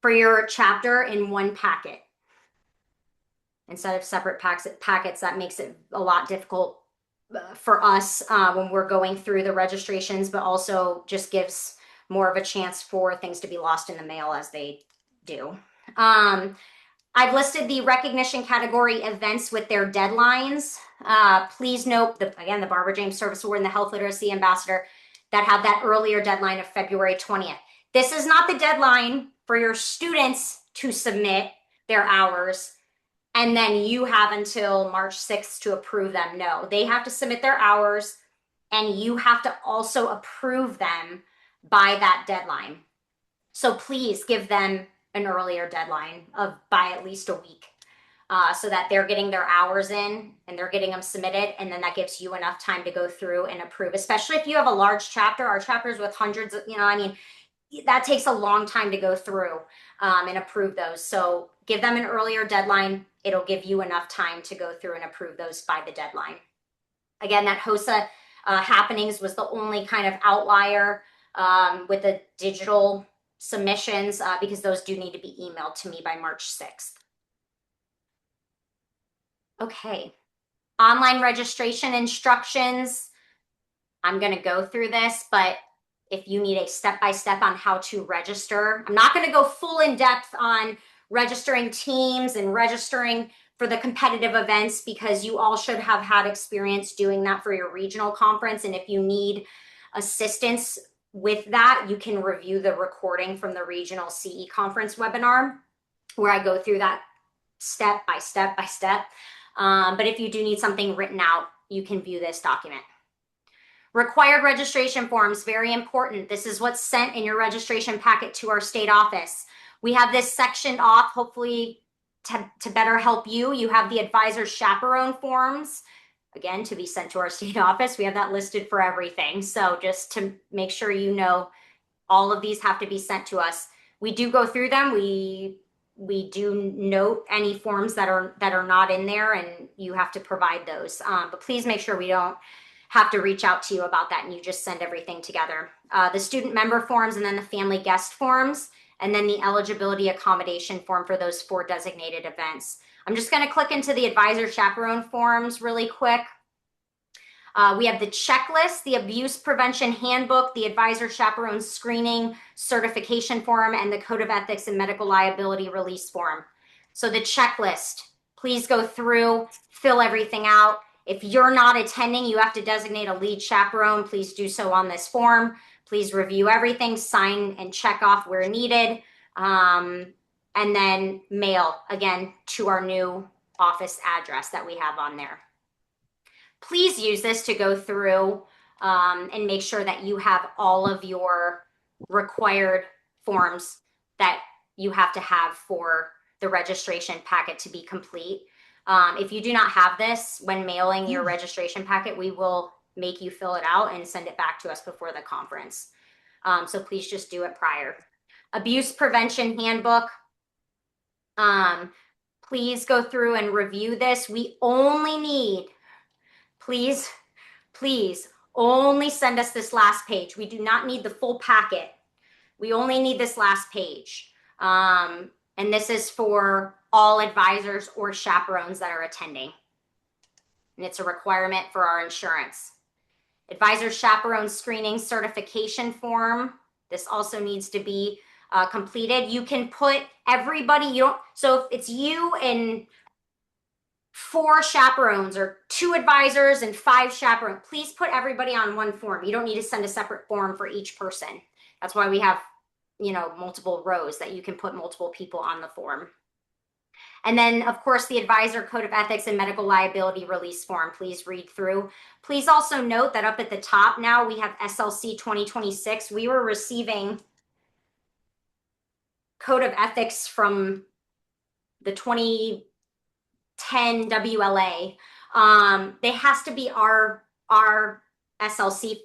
Speaker 1: for your chapter in one packet instead of separate packets. That makes it a lot difficult for us when we're going through the registrations, but also just gives more of a chance for things to be lost in the mail, as they do. I've listed the recognition category events with their deadlines. Please note, again, the Barbara James Service Award and the Health Literacy Ambassador that have that earlier deadline of February 20th. This is not the deadline for your students to submit their hours, and then you have until March 6th to approve them. No, they have to submit their hours, and you have to also approve them by that deadline. So please give them an earlier deadline of by at least a week, so that they're getting their hours in and they're getting them submitted, and then that gives you enough time to go through and approve, especially if you have a large chapter. Our chapters with hundreds of, that takes a long time to go through and approve those. So give them an earlier deadline. It'll give you enough time to go through and approve those by the deadline. Again, that HOSA happenings was the only kind of outlier with the digital submissions, because those do need to be emailed to me by March 6th. Okay, online registration instructions. I'm going to go through this, but if you need a step-by-step on how to register, I'm not going to go full in depth on registering teams and registering for the competitive events, because you all should have had experience doing that for your regional conference. And if you need assistance with that, you can review the recording from the regional CE conference webinar, where I go through that step by step by step. But if you do need something written out, you can view this document. Required registration forms, very important. This is what's sent in your registration packet to our state office. We have this sectioned off, hopefully to better help you. You have the advisor chaperone forms, again, to be sent to our state office. We have that listed for everything. So just to make sure you know, all of these have to be sent to us. We do go through them. We do note any forms that are not in there, and you have to provide those. But please make sure we don't have to reach out to you about that, and you just send everything together. The student member forms, and then the family guest forms, and then the eligibility accommodation form for those 4 designated events. I'm just going to click into the advisor chaperone forms really quick. We have the checklist, the abuse prevention handbook, the advisor chaperone screening certification form, and the code of ethics and medical liability release form. So the checklist, please go through, fill everything out. If you're not attending, you have to designate a lead chaperone. Please do so on this form. Please review everything, sign and check off where needed, and then mail, again, to our new office address that we have on there. Please use this to go through and make sure that you have all of your required forms that you have to have for the registration packet to be complete. If you do not have this when mailing your registration packet, we will make you fill it out and send it back to us before the conference. So please just do it prior. Abuse prevention handbook. Please go through and review this. We only need, please only send us this last page. We do not need the full packet. We only need this last page. And this is for all advisors or chaperones that are attending. And it's a requirement for our insurance. Advisor chaperone screening certification form. This also needs to be completed. You can put everybody, so if it's you and 4 chaperones or 2 advisors and 5 chaperones. Please put everybody on one form. You don't need to send a separate form for each person. That's why we have, multiple rows that you can put multiple people on the form. And then, of course, the advisor code of ethics and medical liability release form. Please read through. Please also note that up at the top now we have SLC 2026. We were receiving code of ethics from the 2010 WLA. It has to be our SLC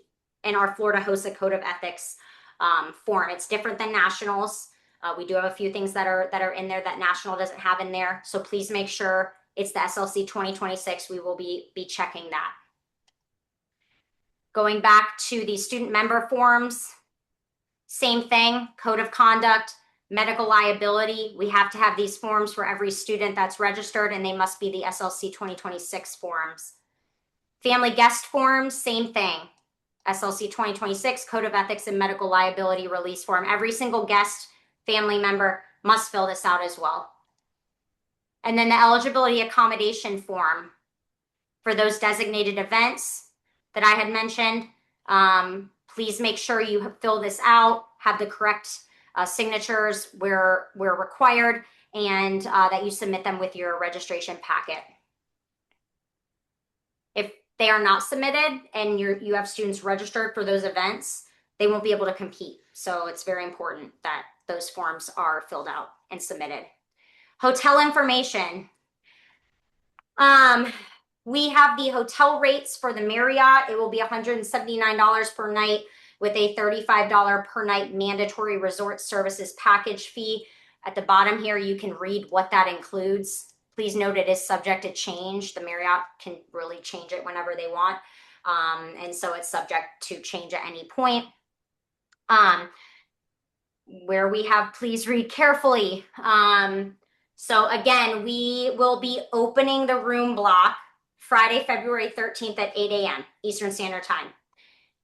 Speaker 1: and our Florida HOSA code of ethics form. It's different than nationals. We do have a few things that are in there that national doesn't have in there. So please make sure it's the SLC 2026. We will be checking that. Going back to the student member forms, same thing, code of conduct, medical liability. We have to have these forms for every student that's registered, and they must be the SLC 2026 forms. Family guest forms, same thing. SLC 2026, code of ethics and medical liability release form. Every single guest family member must fill this out as well. And then the eligibility accommodation form for those designated events that I had mentioned. Please make sure you fill this out, have the correct signatures where required, and that you submit them with your registration packet. If they are not submitted and you have students registered for those events, they won't be able to compete. So it's very important that those forms are filled out and submitted. Hotel information. We have the hotel rates for the Marriott. It will be $179 per night with a $35 per night mandatory resort services package fee. At the bottom here, you can read what that includes. Please note it is subject to change. The Marriott can really change it whenever they want. And so it's subject to change at any point. Where we have, please read carefully. So again, we will be opening the room block Friday, February 13th at 8 a.m. Eastern Standard Time.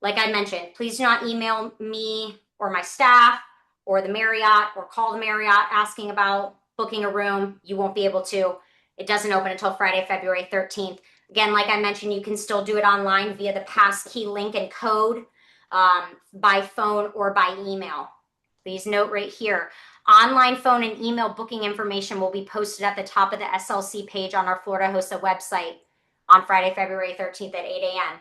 Speaker 1: Like I mentioned, please do not email me or my staff or the Marriott or call the Marriott asking about booking a room. You won't be able to. It doesn't open until Friday, February 13th. Again, like I mentioned, you can still do it online via the passkey link and code by phone or by email. Please note right here, online phone and email booking information will be posted at the top of the SLC page on our Florida HOSA website on Friday, February 13th at 8 a.m.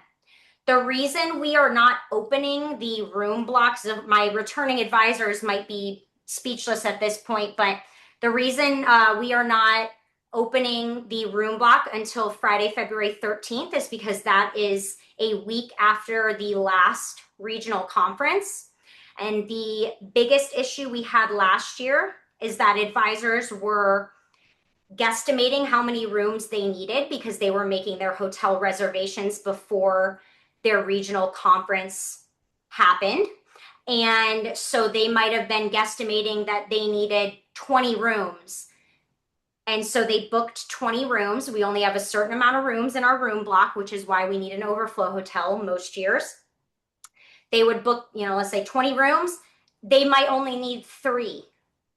Speaker 1: The reason we are not opening the room blocks, my returning advisors might be speechless at this point, but the reason we are not opening the room block until Friday, February 13th is because that is a week after the last regional conference. And the biggest issue we had last year is that advisors were guesstimating how many rooms they needed because they were making their hotel reservations before their regional conference happened. And so they might have been guesstimating that they needed 20 rooms. And so they booked 20 rooms. We only have a certain amount of rooms in our room block, which is why we need an overflow hotel most years. They would book, let's say 20 rooms. They might only need 3,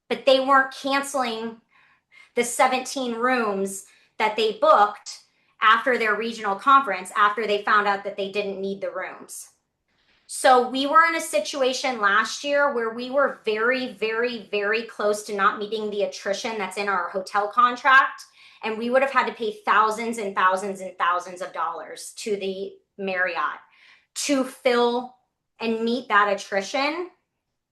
Speaker 1: but they weren't canceling the 17 rooms that they booked after their regional conference, after they found out that they didn't need the rooms. So we were in a situation last year where we were very, very, very close to not meeting the attrition that's in our hotel contract. And we would have had to pay thousands and thousands and thousands of dollars to the Marriott to fill and meet that attrition.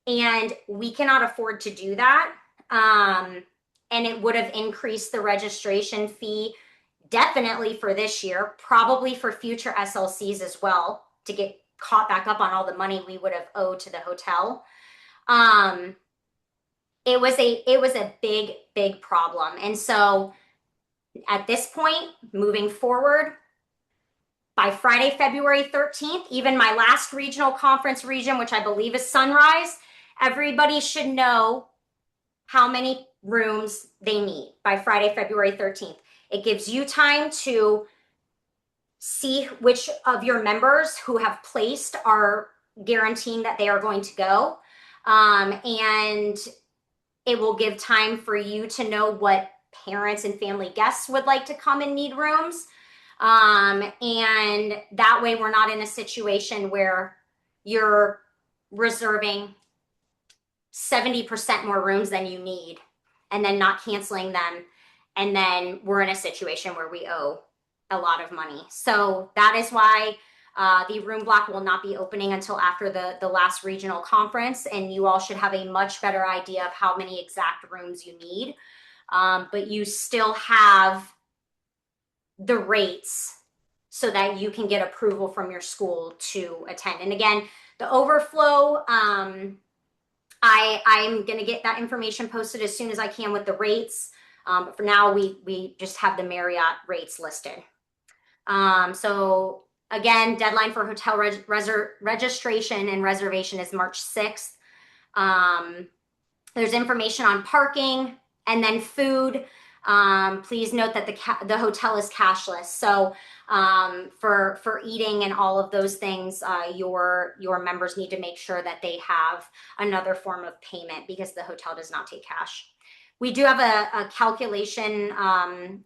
Speaker 1: And we cannot afford to do that. And it would have increased the registration fee definitely for this year, probably for future SLCs as well, to get caught back up on all the money we would have owed to the hotel. It was a big, big problem. And so at this point, moving forward, by Friday, February 13th, even my last regional conference region, which I believe is Sunrise, everybody should know how many rooms they need by Friday, February 13th. It gives you time to see which of your members who have placed are guaranteeing that they are going to go. And it will give time for you to know what parents and family guests would like to come and need rooms. And that way we're not in a situation where you're reserving 70% more rooms than you need and then not canceling them. And then we're in a situation where we owe a lot of money. So that is why the room block will not be opening until after the last regional conference, and you all should have a much better idea of how many exact rooms you need. But you still have the rates so that you can get approval from your school to attend. And again, the overflow, I'm going to get that information posted as soon as I can with the rates. But for now, we just have the Marriott rates listed. So again, deadline for hotel registration and reservation is March 6th. There's information on parking and then food. Please note that the hotel is cashless. So for eating and all of those things, your members need to make sure that they have another form of payment because the hotel does not take cash. We do have a calculation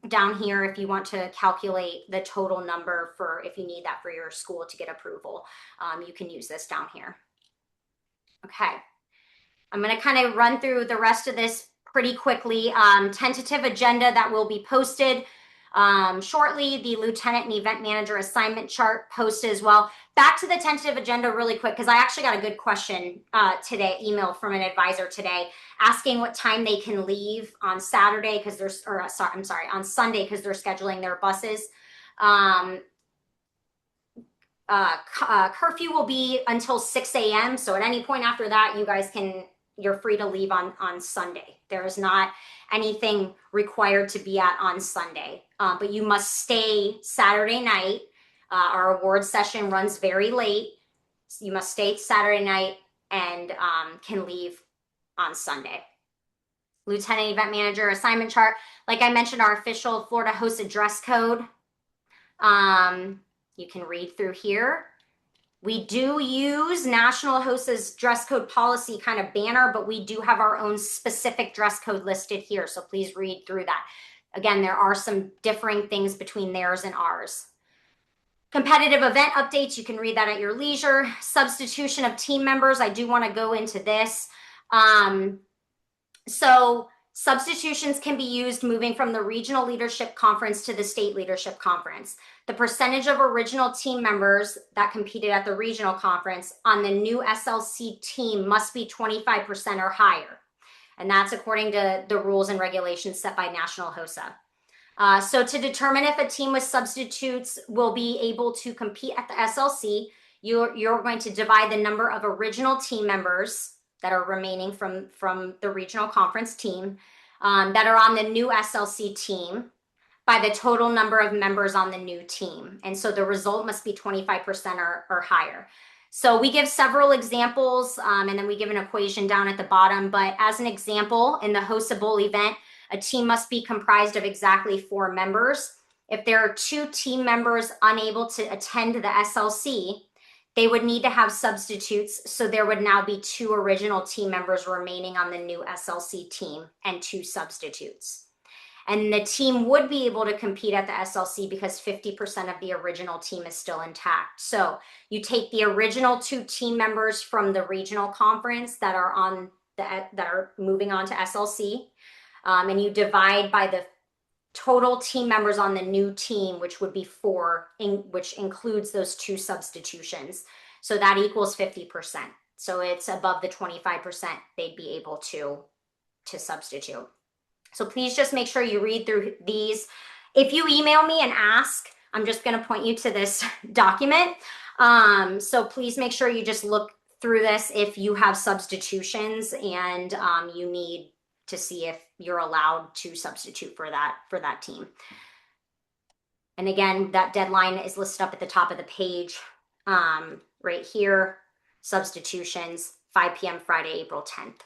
Speaker 1: down here if you want to calculate the total number for if you need that for your school to get approval. You can use this down here. Okay. I'm going to kind of run through the rest of this pretty quickly. Tentative agenda that will be posted shortly. The lieutenant and event manager assignment chart posted as well. Back to the tentative agenda really quick, because I actually got a good question today, email from an advisor today, asking what time they can leave on Saturday because they're, on Sunday because they're scheduling their buses. Curfew will be until 6 a.m. So at any point after that, you're free to leave on Sunday. There is not anything required to be on Sunday, but you must stay Saturday night. Our award session runs very late. So you must stay Saturday night and can leave on Sunday. Lieutenant event manager assignment chart. Like I mentioned, our official Florida HOSA dress code. You can read through here. We do use National HOSA's dress code policy kind of banner, but we do have our own specific dress code listed here. So please read through that. Again, there are some differing things between theirs and ours. Competitive event updates, you can read that at your leisure. Substitution of team members, I do want to go into this. So substitutions can be used moving from the regional leadership conference to the state leadership conference. The percentage of original team members that competed at the regional conference on the new SLC team must be 25% or higher. And that's according to the rules and regulations set by National HOSA. So to determine if a team with substitutes will be able to compete at the SLC, you're going to divide the number of original team members that are remaining from the regional conference team that are on the new SLC team by the total number of members on the new team. And so the result must be 25% or higher. So we give several examples and then we give an equation down at the bottom. But as an example, in the HOSA Bowl event, a team must be comprised of exactly 4 members. If there are 2 team members unable to attend the SLC, they would need to have substitutes. So there would now be 2 original team members remaining on the new SLC team and 2 substitutes. And the team would be able to compete at the SLC because 50% of the original team is still intact. So you take the original 2 team members from the regional conference that are moving on to SLC, and you divide by the total team members on the new team, which would be 4, which includes those 2 substitutions. So that equals 50%. So it's above the 25% they'd be able to substitute. So please just make sure you read through these. If you email me and ask, I'm just going to point you to this document. So please make sure you just look through this if you have substitutions and you need to see if you're allowed to substitute for that team. And again, that deadline is listed up at the top of the page right here. Substitutions, 5 p.m. Friday, April 10th.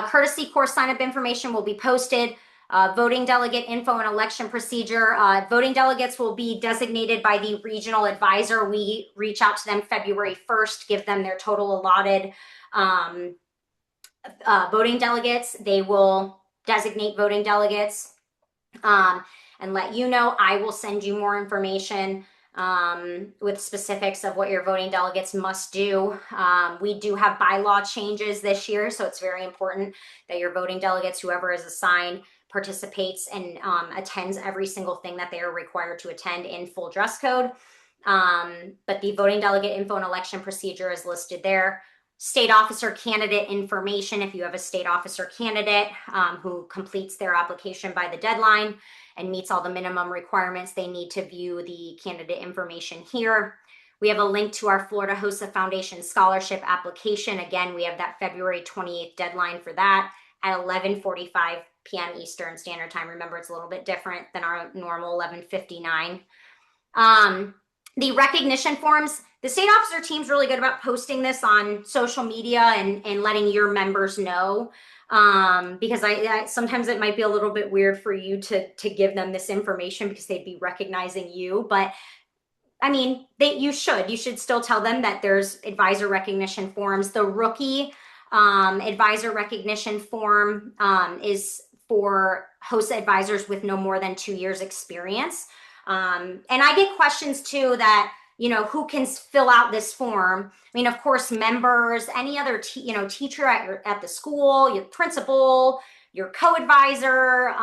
Speaker 1: Courtesy course sign-up information will be posted. Voting delegate info and election procedure. Voting delegates will be designated by the regional advisor. We reach out to them February 1st, give them their total allotted voting delegates. They will designate voting delegates, and let you know. I will send you more information with specifics of what your voting delegates must do. We do have bylaw changes this year, so it's very important that your voting delegates, whoever is assigned, participates and attends every single thing that they are required to attend in full dress code. But the voting delegate info and election procedure is listed there. State officer candidate information, if you have a state officer candidate who completes their application by the deadline and meets all the minimum requirements, they need to view the candidate information here. We have a link to our Florida HOSA Foundation scholarship application. Again, we have that February 28th deadline for that at 11:45 p.m. Eastern Standard Time. Remember, it's a little bit different than our normal 11:59. The recognition forms, the state officer team's really good about posting this on social media and letting your members know, because I sometimes it might be a little bit weird for you to give them this information because they'd be recognizing you. But I mean, you should still tell them that there's advisor recognition forms. The rookie advisor recognition form is for HOSA advisors with no more than 2 years experience. And I get questions too that, who can fill out this form? I mean, of course, members, any other, teacher at the school, your principal, your co-advisor,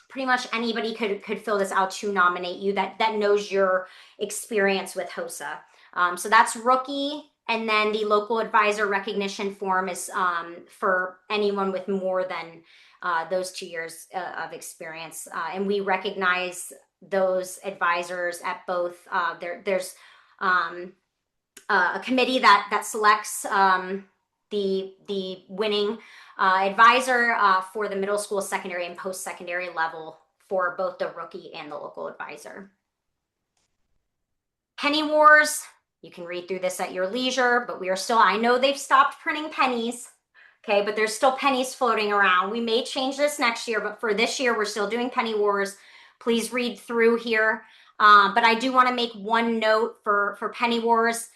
Speaker 1: pretty much anybody could fill this out to nominate you that knows your experience with HOSA. So that's rookie. And then the local advisor recognition form is for anyone with more than those 2 years of experience. And we recognize those advisors at both. There's a committee that selects the winning advisor for the middle school, secondary, and post-secondary level for both the rookie and the local advisor. Penny Wars, you can read through this at your leisure, but we are still, I know they've stopped printing pennies, okay, but there's still pennies floating around. We may change this next year, but for this year, we're still doing Penny Wars. Please read through here. But I do want to make one note for Penny Wars.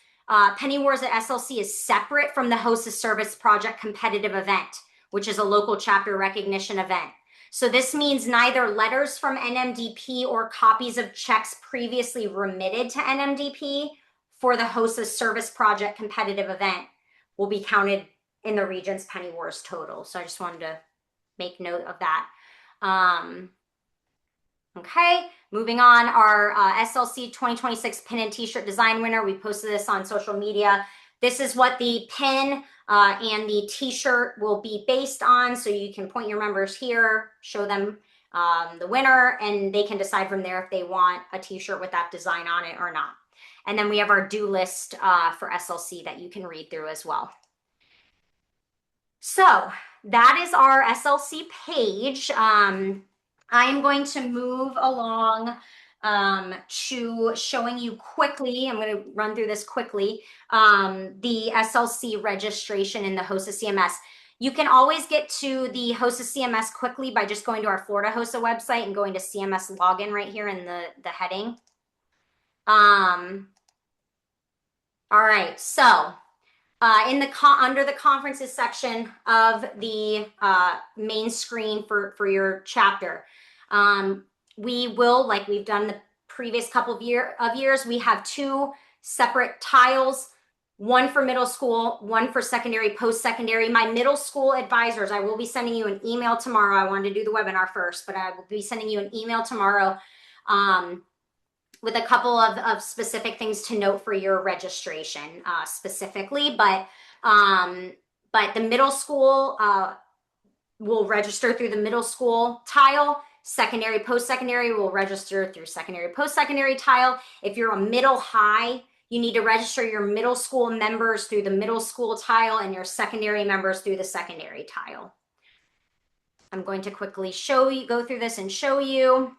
Speaker 1: Penny Wars at SLC is separate from the HOSA Service Project competitive event, which is a local chapter recognition event. So this means neither letters from NMDP or copies of checks previously remitted to NMDP for the HOSA Service Project competitive event will be counted in the Regents Penny Wars total. So I just wanted to make note of that. Okay, moving on, our SLC 2026 pin and t-shirt design winner. We posted this on social media. This is what the pin and the t-shirt will be based on. So you can point your members here, show them the winner, and they can decide from there if they want a t-shirt with that design on it or not. And then we have our due list for SLC that you can read through as well. So that is our SLC page. I'm going to move along to showing you quickly, I'm going to run through this quickly, the SLC registration in the HOSA CMS. You can always get to the HOSA CMS quickly by just going to our Florida HOSA website and going to CMS login right here in the heading. All right, so under the conferences section of the main screen for your chapter, we will, like we've done the previous couple of years, we have 2 separate tiles, one for middle school, one for secondary, post-secondary. My middle school advisors, I will be sending you an email tomorrow. I wanted to do the webinar first, but I will be sending you an email tomorrow with a couple of specific things to note for your registration specifically. But the middle school will register through the middle school tile. Secondary, post-secondary will register through secondary, post-secondary tile. If you're a middle high, you need to register your middle school members through the middle school tile and your secondary members through the secondary tile. I'm going to quickly go through this and show you.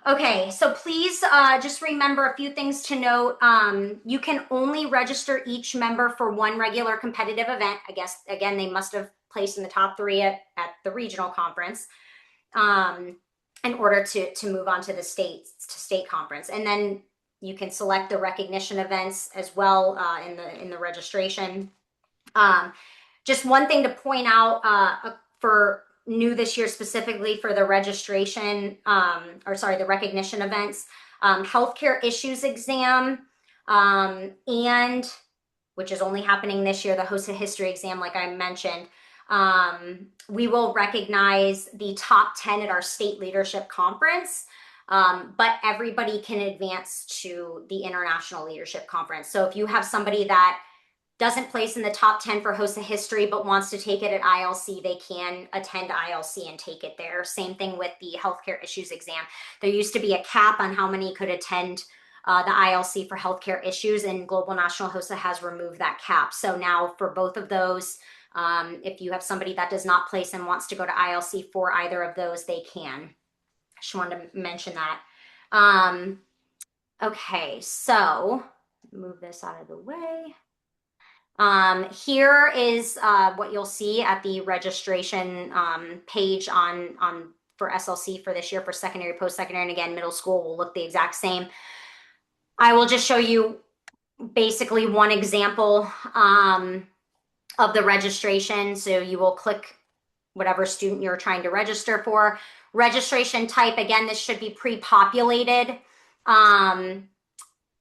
Speaker 1: Okay, so please just remember a few things to note. You can only register each member for one regular competitive event. I guess, again, they must have placed in the top 3 at the regional conference in order to move on to the state conference. And then you can select the recognition events as well in the registration. Just one thing to point out for new this year, specifically for the registration, the recognition events, healthcare issues exam, and which is only happening this year, the HOSA history exam, like I mentioned. We will recognize the top 10 at our state leadership conference, but everybody can advance to the international leadership conference. So if you have somebody that doesn't place in the top 10 for HOSA history, but wants to take it at ILC, they can attend ILC and take it there. Same thing with the healthcare issues exam. There used to be a cap on how many could attend the ILC for healthcare issues, and Global National HOSA has removed that cap. So now for both of those, if you have somebody that does not place and wants to go to ILC for either of those, they can. I just wanted to mention that. Okay, so move this out of the way. Here is what you'll see at the registration page on for SLC for this year for secondary, post-secondary, and again, middle school will look the exact same. I will just show you basically one example of the registration. So you will click whatever student you're trying to register for. Registration type, again, this should be pre-populated.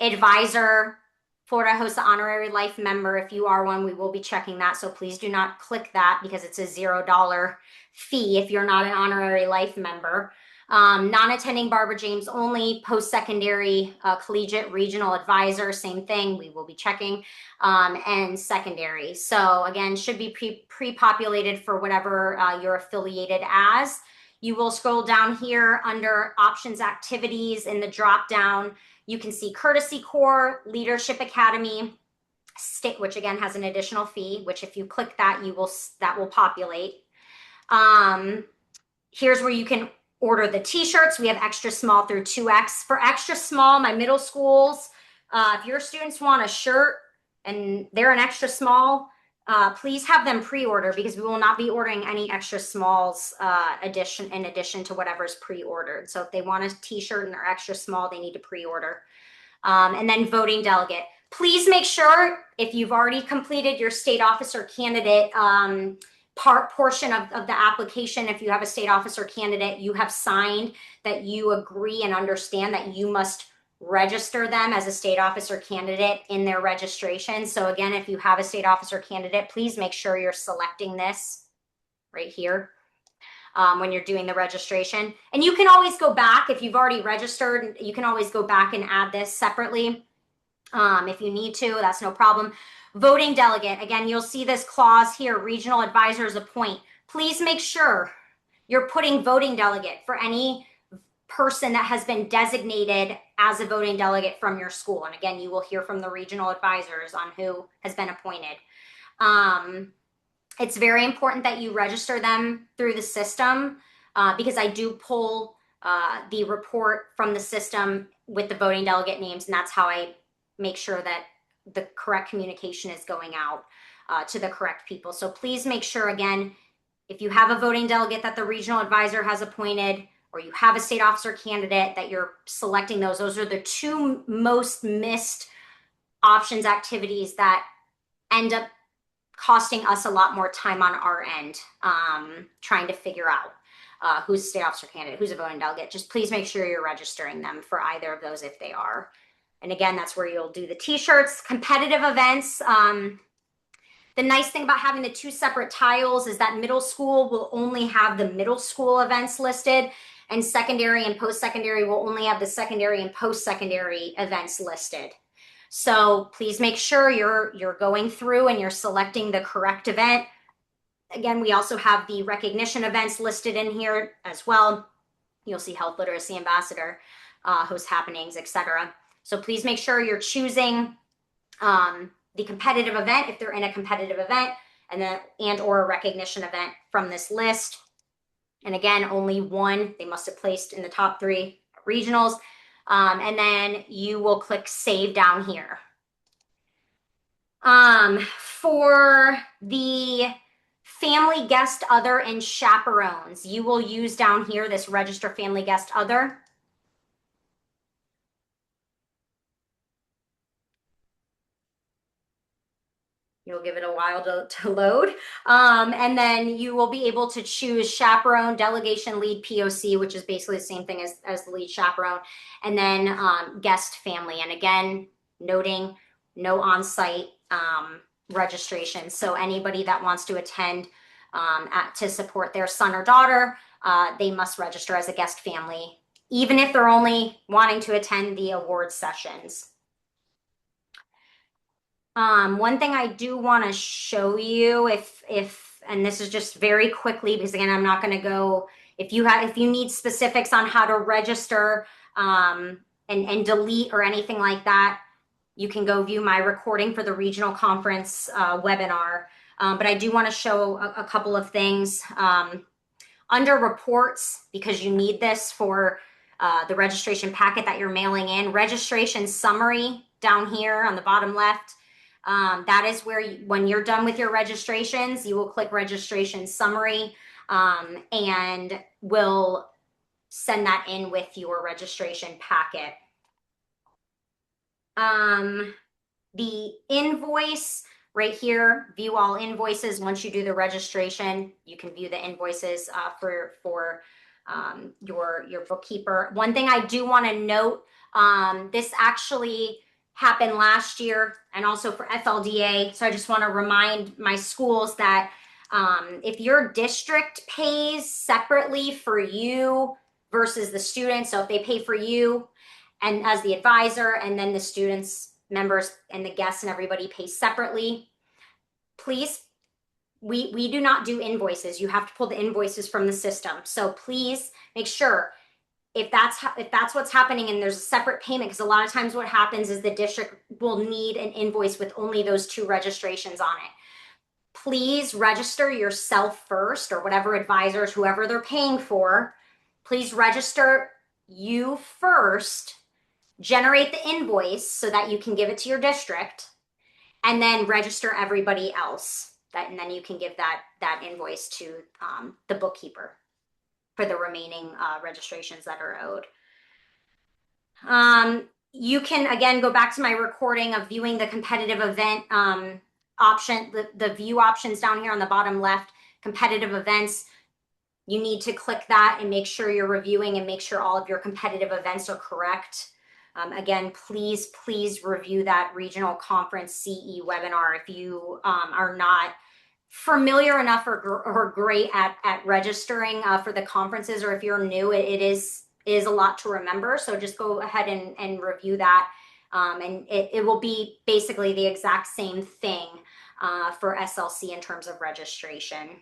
Speaker 1: Advisor, Florida HOSA Honorary Life Member. If you are one, we will be checking that. So please do not click that because it's a $0 fee if you're not an Honorary Life Member. Non-attending Barbara James only, post-secondary, collegiate regional advisor, same thing, we will be checking, and secondary. So again, should be pre-populated for whatever you're affiliated as. You will scroll down here under options activities in the drop down. You can see Courtesy Corps, Leadership Academy, State, which again has an additional fee, which if you click that, that will populate. Here's where you can order the t-shirts. We have extra small through 2X. For extra small, my middle schools, if your students want a shirt and they're an extra small, please have them pre-order because we will not be ordering any extra smalls in addition to whatever's pre-ordered. So if they want a t-shirt and they're extra small, they need to pre-order. And then voting delegate. Please make sure if you've already completed your state officer candidate portion of the application, if you have a state officer candidate, you have signed that you agree and understand that you must register them as a state officer candidate in their registration. So again, if you have a state officer candidate, please make sure you're selecting this right here when you're doing the registration. And you can always go back if you've already registered, you can always go back and add this separately if you need to, that's no problem. Voting delegate, again, you'll see this clause here, regional advisors appoint. Please make sure you're putting voting delegate for any person that has been designated as a voting delegate from your school. And again, you will hear from the regional advisors on who has been appointed. It's very important that you register them through the system because I do pull the report from the system with the voting delegate names, and that's how I make sure that the correct communication is going out to the correct people. So please make sure, again, if you have a voting delegate that the regional advisor has appointed, or you have a state officer candidate, that you're selecting those. Those are the two most missed options activities that end up costing us a lot more time on our end, trying to figure out who's a state officer candidate, who's a voting delegate. Just please make sure you're registering them for either of those if they are. And again, that's where you'll do the t-shirts, competitive events. The nice thing about having the two separate tiles is that middle school will only have the middle school events listed, and secondary and post-secondary will only have the secondary and post-secondary events listed. So please make sure you're going through and you're selecting the correct event. Again, we also have the recognition events listed in here as well. You'll see health literacy ambassador, host happenings, etc. So please make sure you're choosing the competitive event if they're in a competitive event, and or a recognition event from this list. And again, only one, they must have placed in the top 3 regionals. And then you will click save down here. For the family guest other and chaperones, you will use down here this register family guest other. You'll give it a while to load. And then you will be able to choose chaperone, delegation, lead, POC, which is basically the same thing as the lead chaperone, and then guest family. And again, noting no on-site registration. So anybody that wants to attend to support their son or daughter, they must register as a guest family, even if they're only wanting to attend the award sessions. One thing I do want to show you, and this is just very quickly, because again, I'm not going to go, if you need specifics on how to register, and delete or anything like that, you can go view my recording for the regional conference, webinar. But I do want to show a couple of things, under reports, because you need this for, the registration packet that you're mailing in. Registration summary down here on the bottom left. That is where, when you're done with your registrations, you will click registration summary, and will send that in with your registration packet. The invoice right here, view all invoices. Once you do the registration, you can view the invoices for your bookkeeper. One thing I do want to note, this actually happened last year and also for FLDA. So I just want to remind my schools that if your district pays separately for you versus the students, so if they pay for you and as the advisor, and then the students, members, and the guests and everybody pay separately, please, we do not do invoices. You have to pull the invoices from the system. So please make sure, if that's what's happening and there's a separate payment, because a lot of times what happens is the district will need an invoice with only those 2 registrations on it. Please register yourself first, or whatever advisors, whoever they're paying for, please register you first, generate the invoice so that you can give it to your district, and then register everybody else. And then you can give that invoice to the bookkeeper for the remaining registrations that are owed. You can, again, go back to my recording of viewing the competitive event option, the view options down here on the bottom left, competitive events. You need to click that and make sure you're reviewing and make sure all of your competitive events are correct. Again, please review that regional conference CE webinar if you are not familiar enough or great at registering for the conferences, or if you're new, it is a lot to remember. So just go ahead and review that. And it will be basically the exact same thing for SLC in terms of registration.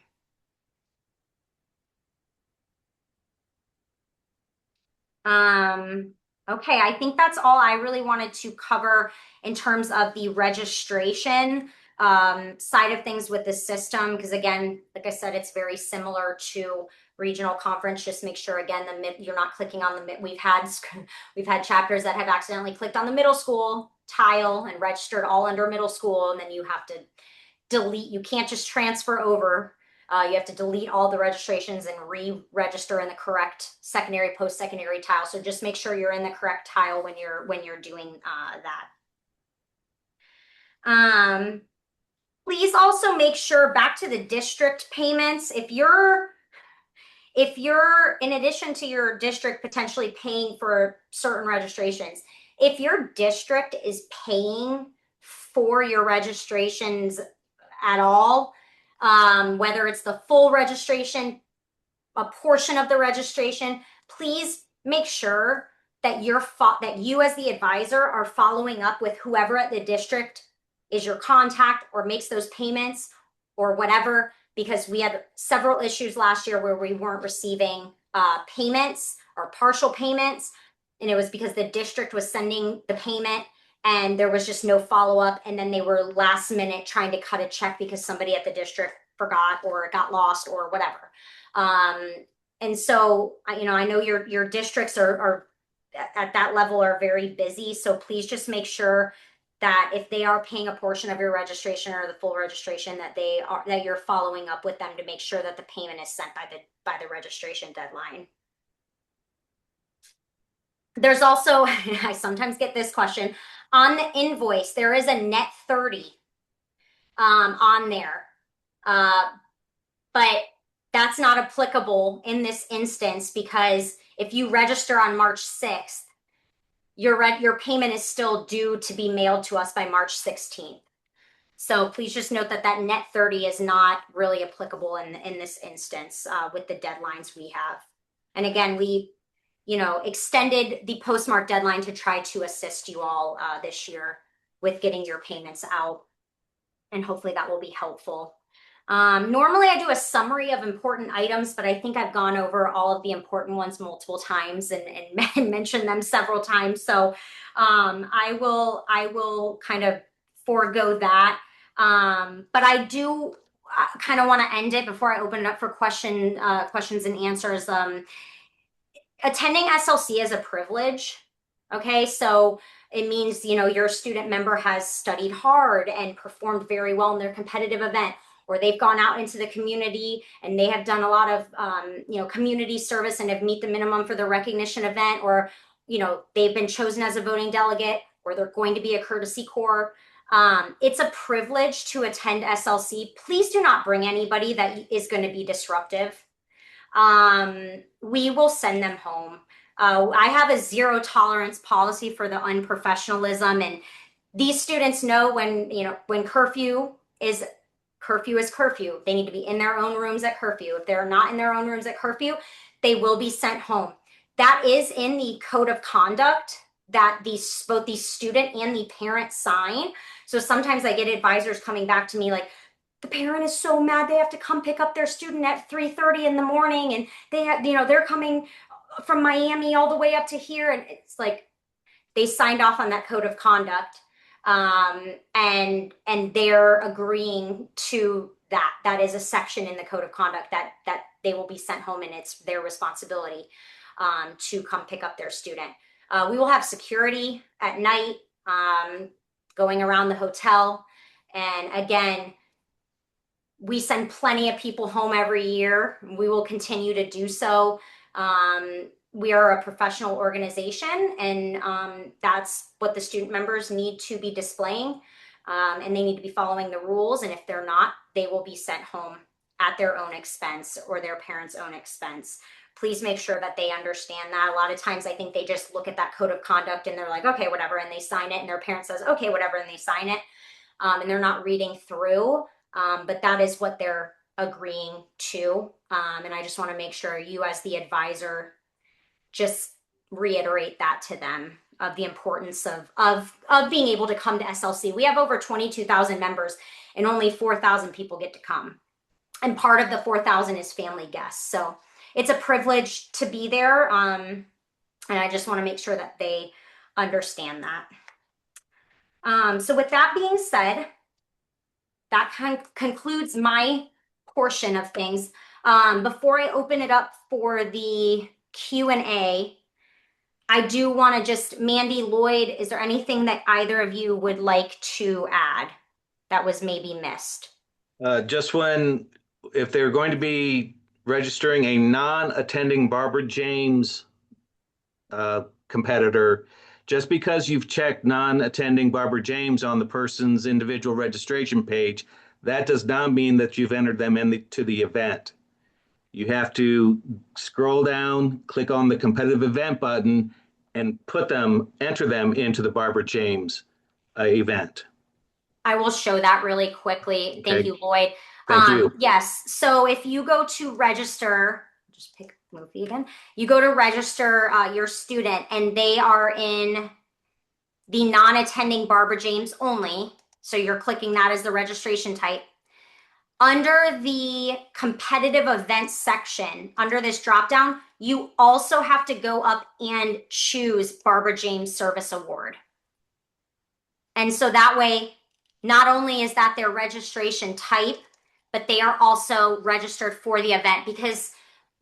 Speaker 1: Okay, I think that's all I really wanted to cover in terms of the registration side of things with the system, because again, like I said, it's very similar to regional conference. Just make sure, again, you're not clicking on the we've had chapters that have accidentally clicked on the middle school tile and registered all under middle school, and then you have to delete. You can't just transfer over. You have to delete all the registrations and re-register in the correct secondary, post-secondary tile. So just make sure you're in the correct tile when you're doing that. Please also make sure, back to the district payments, if you're, in addition to your district potentially paying for certain registrations, if your district is paying for your registrations at all, whether it's the full registration, a portion of the registration, please make sure that you as the advisor are following up with whoever at the district is your contact or makes those payments or whatever, because we had several issues last year where we weren't receiving payments or partial payments, and it was because the district was sending the payment and there was just no follow-up, and then they were last minute trying to cut a check because somebody at the district forgot or got lost or whatever. And so, I know your districts are at that level are very busy, so please just make sure that if they are paying a portion of your registration or the full registration, that you're following up with them to make sure that the payment is sent by the registration deadline. There's also, I sometimes get this question, on the invoice, there is a net 30. on there. But that's not applicable in this instance because if you register on March 6th, your payment is still due to be mailed to us by March 16th. So please just note that that net 30 is not really applicable in this instance with the deadlines we have. And again, we, extended the postmark deadline to try to assist you all this year with getting your payments out. And hopefully that will be helpful. Normally I do a summary of important items, but I think I've gone over all of the important ones multiple times and mentioned them several times. So I will kind of forego that. But I do kind of want to end it before I open it up for questions and answers. Attending SLC is a privilege. Okay, so it means, your student member has studied hard and performed very well in their competitive event, or they've gone out into the community and they have done a lot of, community service and have met the minimum for the recognition event, or, they've been chosen as a voting delegate, or they're going to be a courtesy core. It's a privilege to attend SLC. Please do not bring anybody that is going to be disruptive. We will send them home. I have a zero tolerance policy for the unprofessionalism, and these students know when curfew is curfew. They need to be in their own rooms at curfew. If they're not in their own rooms at curfew, they will be sent home. That is in the code of conduct that both the student and the parent sign. So sometimes I get advisors coming back to me like, the parent is so mad they have to come pick up their student at 3:30 in the morning, and they're coming from Miami all the way up to here, and it's like they signed off on that code of conduct, and they're agreeing to that. That is a section in the code of conduct that they will be sent home, and it's their responsibility to come pick up their student. We will have security at night going around the hotel, and again, we send plenty of people home every year. We will continue to do so. We are a professional organization, and that's what the student members need to be displaying, and they need to be following the rules. And if they're not, they will be sent home at their own expense or their parents' own expense. Please make sure that they understand that. A lot of times I think they just look at that code of conduct and they're like, okay, whatever, and they sign it, and their parent says, okay, whatever, and they sign it, and they're not reading through. But that is what they're agreeing to. And I just want to make sure you as the advisor just reiterate that to them, of the importance of being able to come to SLC. We have over 22,000 members and only 4,000 people get to come. And part of the 4,000 is family guests. So it's a privilege to be there. And I just want to make sure that they understand that. So with that being said, that concludes my portion of things. Before I open it up for the Q&A, I do want to just, Mandy, Lloyd, is there anything that either of you would like to add that was maybe missed?
Speaker 2: Just if they're going to be registering a non-attending Barbara James competitor, just because you've checked non-attending Barbara James on the person's individual registration page, that does not mean that you've entered them into the event. You have to scroll down, click on the competitive event button, and enter them into the Barbara James event.
Speaker 1: I will show that really quickly.
Speaker 2: Okay.
Speaker 1: Thank you, Lloyd.
Speaker 2: Thank you.
Speaker 1: Yes, so if you go to register, just pick movie again. You go to register your student, and they are in the non-attending Barbara James only. So you're clicking that as the registration type. Under the competitive events section, under this dropdown, you also have to go up and choose Barbara James Service Award. And so that way, not only is that their registration type, but they are also registered for the event, because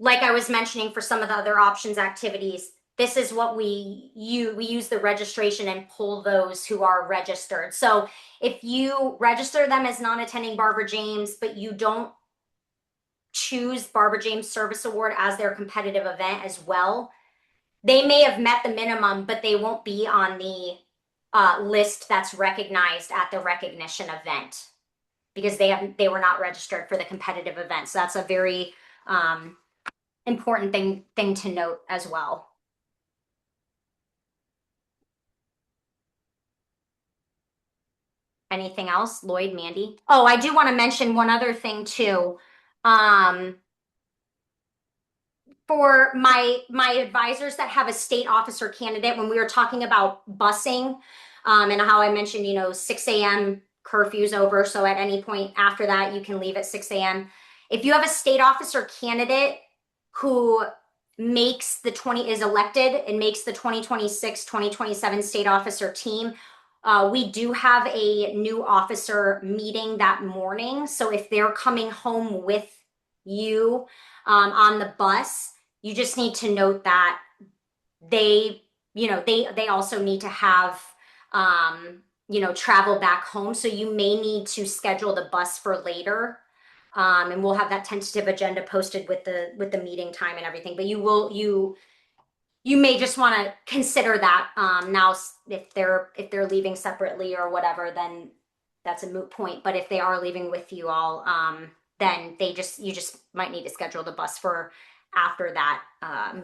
Speaker 1: like I was mentioning for some of the other options activities, this is what we use the registration and pull those who are registered. So if you register them as non-attending Barbara James, but you don't choose Barbara James Service Award as their competitive event as well, they may have met the minimum, but they won't be on the list that's recognized at the recognition event. because they were not registered for the competitive event. So that's a very important thing to note as well. Anything else, Lloyd, Mandy? Oh, I do want to mention one other thing too. For my advisors that have a state officer candidate, when we were talking about busing, and how I mentioned, 6 a.m. curfew's over, so at any point after that, you can leave at 6 a.m. If you have a state officer candidate who is elected and makes the 2026-2027 state officer team, we do have a new officer meeting that morning. So if they're coming home with you on the bus, you just need to note that they also need to have travel back home. So you may need to schedule the bus for later. And we'll have that tentative agenda posted with the meeting time and everything. But you may just want to consider that now. If they're leaving separately or whatever, then that's a moot point. But if they are leaving with you all, then you just might need to schedule the bus for after that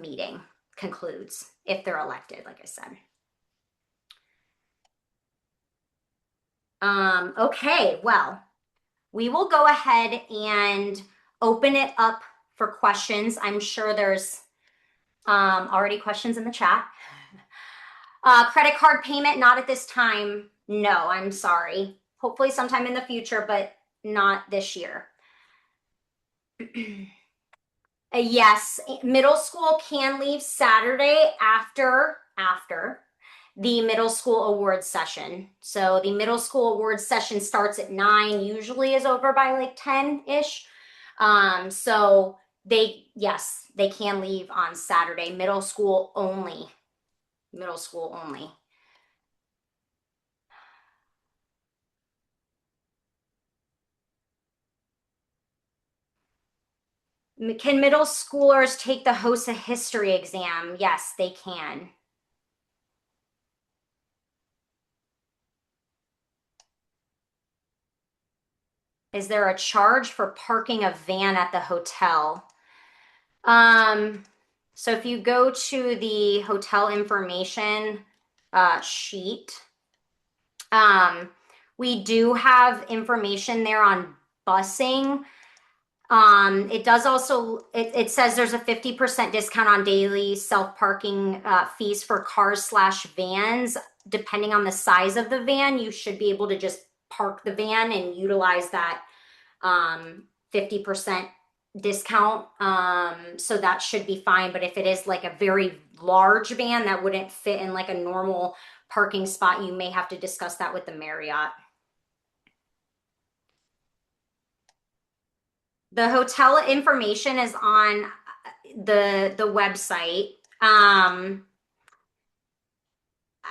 Speaker 1: meeting concludes, if they're elected, like I said. Okay, well, we will go ahead and open it up for questions. I'm sure there's already questions in the chat. Credit card payment, not at this time. No, I'm sorry. Hopefully sometime in the future, but not this year. Yes, middle school can leave Saturday after the middle school awards session. So the middle school awards session starts at 9, usually is over by like 10-ish. So they can leave on Saturday. Middle school only. Middle school only. Can middle schoolers take the HOSA history exam? Yes, they can. Is there a charge for parking a van at the hotel? So if you go to the hotel information sheet, we do have information there on busing. It does also, it says there's a 50% discount on daily self-parking fees for cars/vans. Depending on the size of the van, you should be able to just park the van and utilize that 50% discount. So that should be fine. But if it is like a very large van that wouldn't fit in like a normal parking spot, you may have to discuss that with the Marriott. The hotel information is on the website.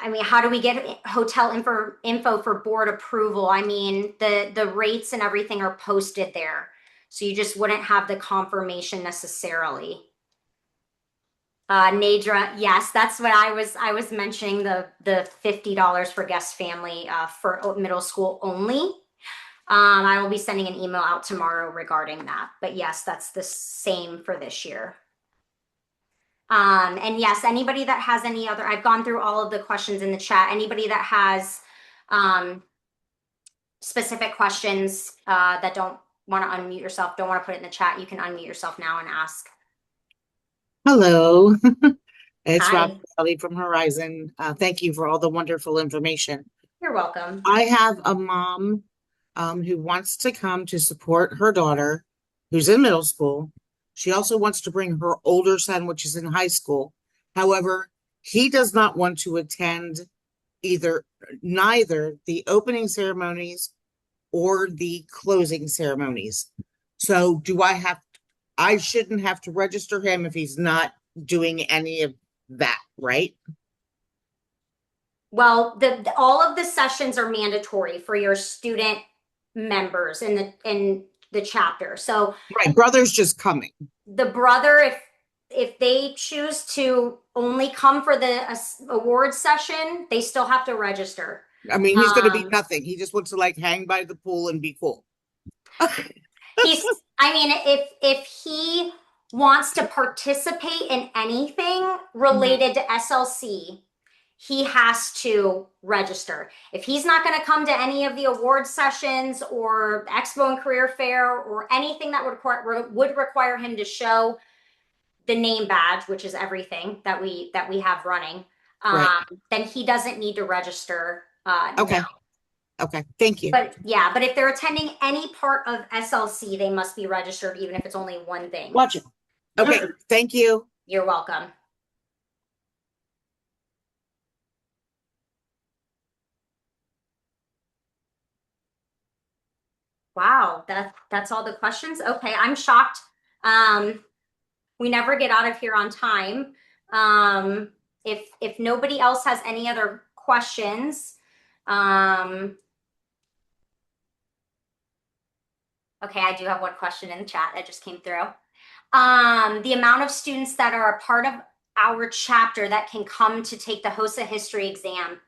Speaker 1: I mean, how do we get hotel info for board approval? I mean, the rates and everything are posted there. So you just wouldn't have the confirmation necessarily. Nadra, yes, that's what I was mentioning, the $50 for guest family for middle school only. I will be sending an email out tomorrow regarding that. But yes, that's the same for this year. And yes, anybody that has any other, I've gone through all of the questions in the chat. Anybody that has specific questions that don't want to unmute yourself, don't want to put it in the chat, you can unmute yourself now and ask.
Speaker 3: Hello, it's
Speaker 1: Hi.
Speaker 3: Rob Kelly from Horizon. Thank you for all the wonderful information.
Speaker 1: You're welcome.
Speaker 3: I have a mom who wants to come to support her daughter who's in middle school. She also wants to bring her older son, which is in high school. However, he does not want to attend neither the opening ceremonies or the closing ceremonies. So I shouldn't have to register him if he's not doing any of that, right?
Speaker 1: Well, all of the sessions are mandatory for your student members in the chapter. So
Speaker 3: right, brother's just coming.
Speaker 1: The brother, if they choose to only come for the award session, they still have to register.
Speaker 3: I mean, he's going to be nothing. He just wants to like hang by the pool and be cool.
Speaker 1: He's, I mean, if he wants to participate in anything related to SLC, he has to register. If he's not going to come to any of the award sessions or expo and career fair or anything that would require him to show the name badge, which is everything that we have running,
Speaker 3: Right.
Speaker 1: then he doesn't need to register
Speaker 3: Okay.
Speaker 1: now.
Speaker 3: Okay. Thank you.
Speaker 1: But yeah, but if they're attending any part of SLC, they must be registered, even if it's only one thing.
Speaker 3: Watch it. Okay. Thank you.
Speaker 1: You're welcome. Wow, that's all the questions. Okay, I'm shocked. We never get out of here on time. If nobody else has any other questions, okay, I do have one question in the chat that just came through. The amount of students that are a part of our chapter that can come to take the HOSA history exam,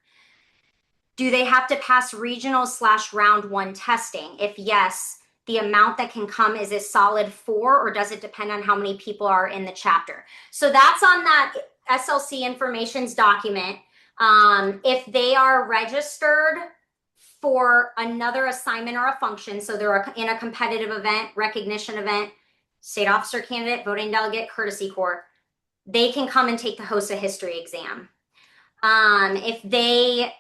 Speaker 1: do they have to pass regional / round 1 testing? If yes, the amount that can come is a solid 4, or does it depend on how many people are in the chapter? So that's on that SLC informations document. If they are registered for another assignment or a function, so they're in a competitive event, recognition event, state officer candidate, voting delegate, courtesy corps, they can come and take the HOSA history exam. If they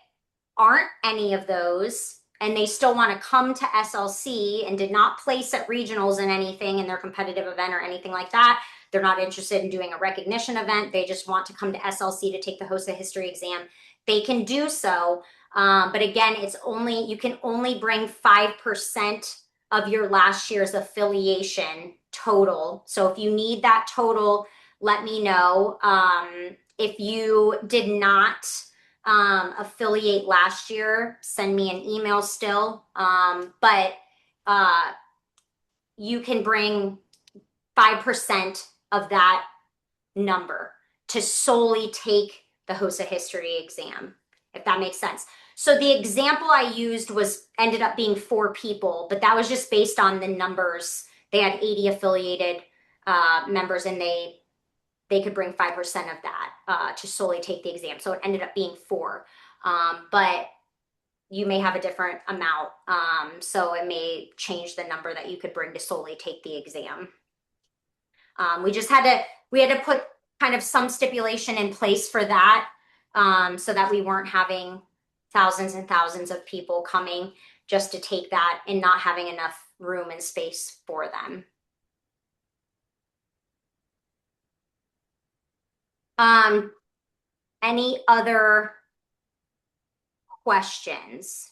Speaker 1: aren't any of those and they still want to come to SLC and did not place at regionals in anything in their competitive event or anything like that, they're not interested in doing a recognition event, they just want to come to SLC to take the HOSA history exam, they can do so. But again, you can only bring 5% of your last year's affiliation total. So if you need that total, let me know. If you did not affiliate last year, send me an email still. But you can bring 5% of that number to solely take the HOSA history exam, if that makes sense. So the example I used ended up being 4 people, but that was just based on the numbers. They had 80 affiliated members, and they could bring 5% of that to solely take the exam. So it ended up being 4. But you may have a different amount. So it may change the number that you could bring to solely take the exam. We had to put kind of some stipulation in place for that, so that we weren't having thousands and thousands of people coming just to take that and not having enough room and space for them. Any other questions?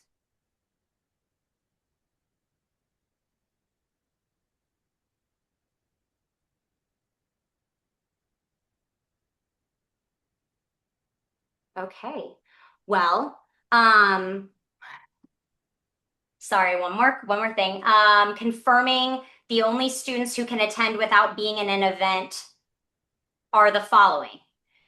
Speaker 1: Okay. Well, sorry, one more thing. Confirming the only students who can attend without being in an event are the following.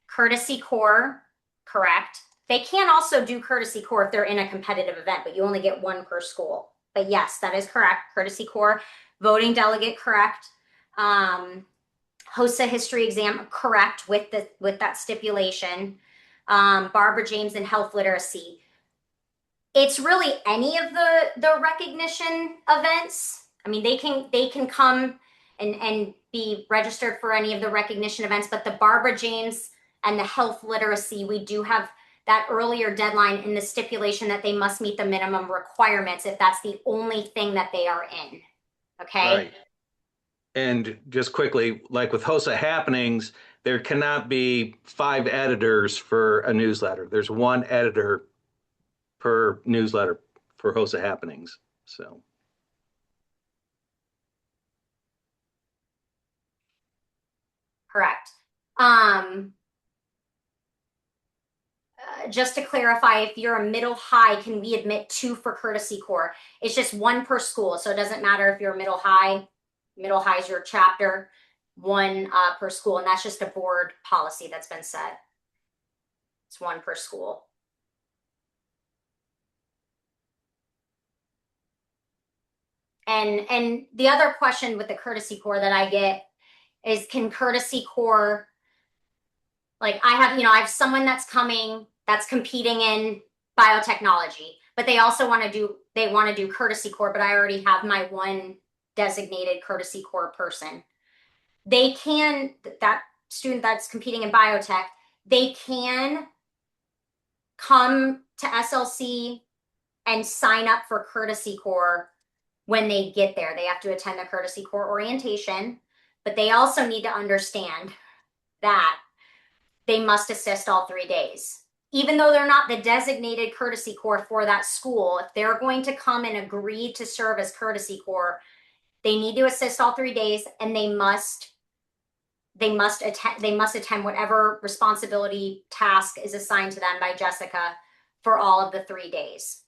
Speaker 1: Courtesy corps, correct. They can also do courtesy corps if they're in a competitive event, but you only get 1 per school. But yes, that is correct. Courtesy corps, voting delegate, correct. HOSA history exam, correct, with that stipulation. Barbara James and health literacy. It's really any of the recognition events. I mean, they can come and be registered for any of the recognition events, but the Barbara James and the health literacy, we do have that earlier deadline in the stipulation that they must meet the minimum requirements if that's the only thing that they are in. Okay.
Speaker 2: Right. And just quickly, like with HOSA happenings, there cannot be 5 editors for a newsletter. There's 1 editor per newsletter for HOSA happenings. So.
Speaker 1: Correct. Just to clarify, if you're a middle high, can we admit 2 for courtesy corps? It's just 1 per school. So it doesn't matter if you're middle high is your chapter, 1 per school. And that's just a board policy that's been set. It's 1 per school. And the other question with the courtesy core that I get is, can courtesy core, like I have someone that's competing in biotechnology, but they also want to do courtesy core, but I already have my one designated courtesy core person. That student that's competing in biotech, they can come to SLC and sign up for courtesy core when they get there. They have to attend the courtesy core orientation, but they also need to understand that they must assist all 3 days. Even though they're not the designated courtesy core for that school, if they're going to come and agree to serve as courtesy core, they need to assist all 3 days, and they must attend whatever responsibility task is assigned to them by Jessica for all of the 3 days.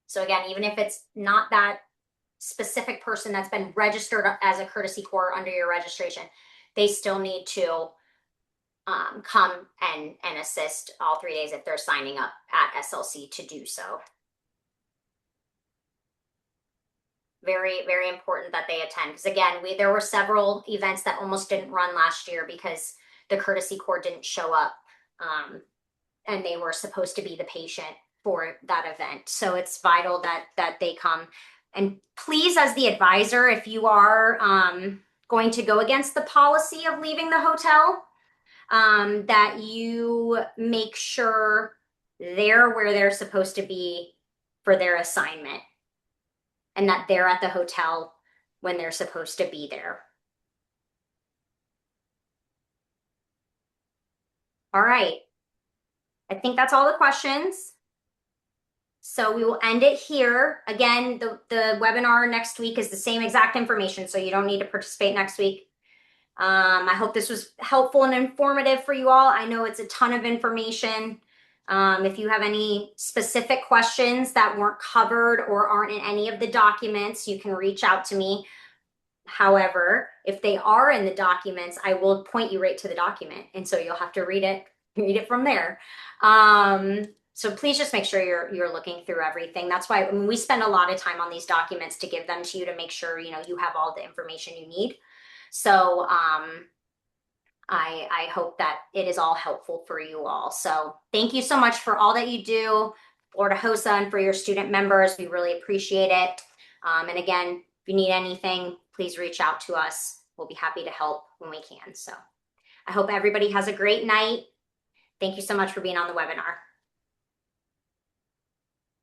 Speaker 1: So again, even if it's not that specific person that's been registered as a courtesy core under your registration, they still need to come and assist all 3 days if they're signing up at SLC to do so. Very, very important that they attend, because again, there were several events that almost didn't run last year because the courtesy core didn't show up, and they were supposed to be the patient for that event. So it's vital that they come. And please, as the advisor, if you are going to go against the policy of leaving the hotel, that you make sure they're where they're supposed to be for their assignment, and that they're at the hotel when they're supposed to be there. All right. I think that's all the questions. So we will end it here. Again, the webinar next week is the same exact information, so you don't need to participate next week. I hope this was helpful and informative for you all. I know it's a ton of information. If you have any specific questions that weren't covered or aren't in any of the documents, you can reach out to me. However, if they are in the documents, I will point you right to the document. And so you'll have to read it from there. So please just make sure you're looking through everything. That's why we spend a lot of time on these documents to give them to you, to make sure, you have all the information you need. So, I hope that it is all helpful for you all. So thank you so much for all that you do, Florida HOSA, and for your student members. We really appreciate it. And again, if you need anything, please reach out to us. We'll be happy to help when we can. So I hope everybody has a great night. Thank you so much for being on the webinar.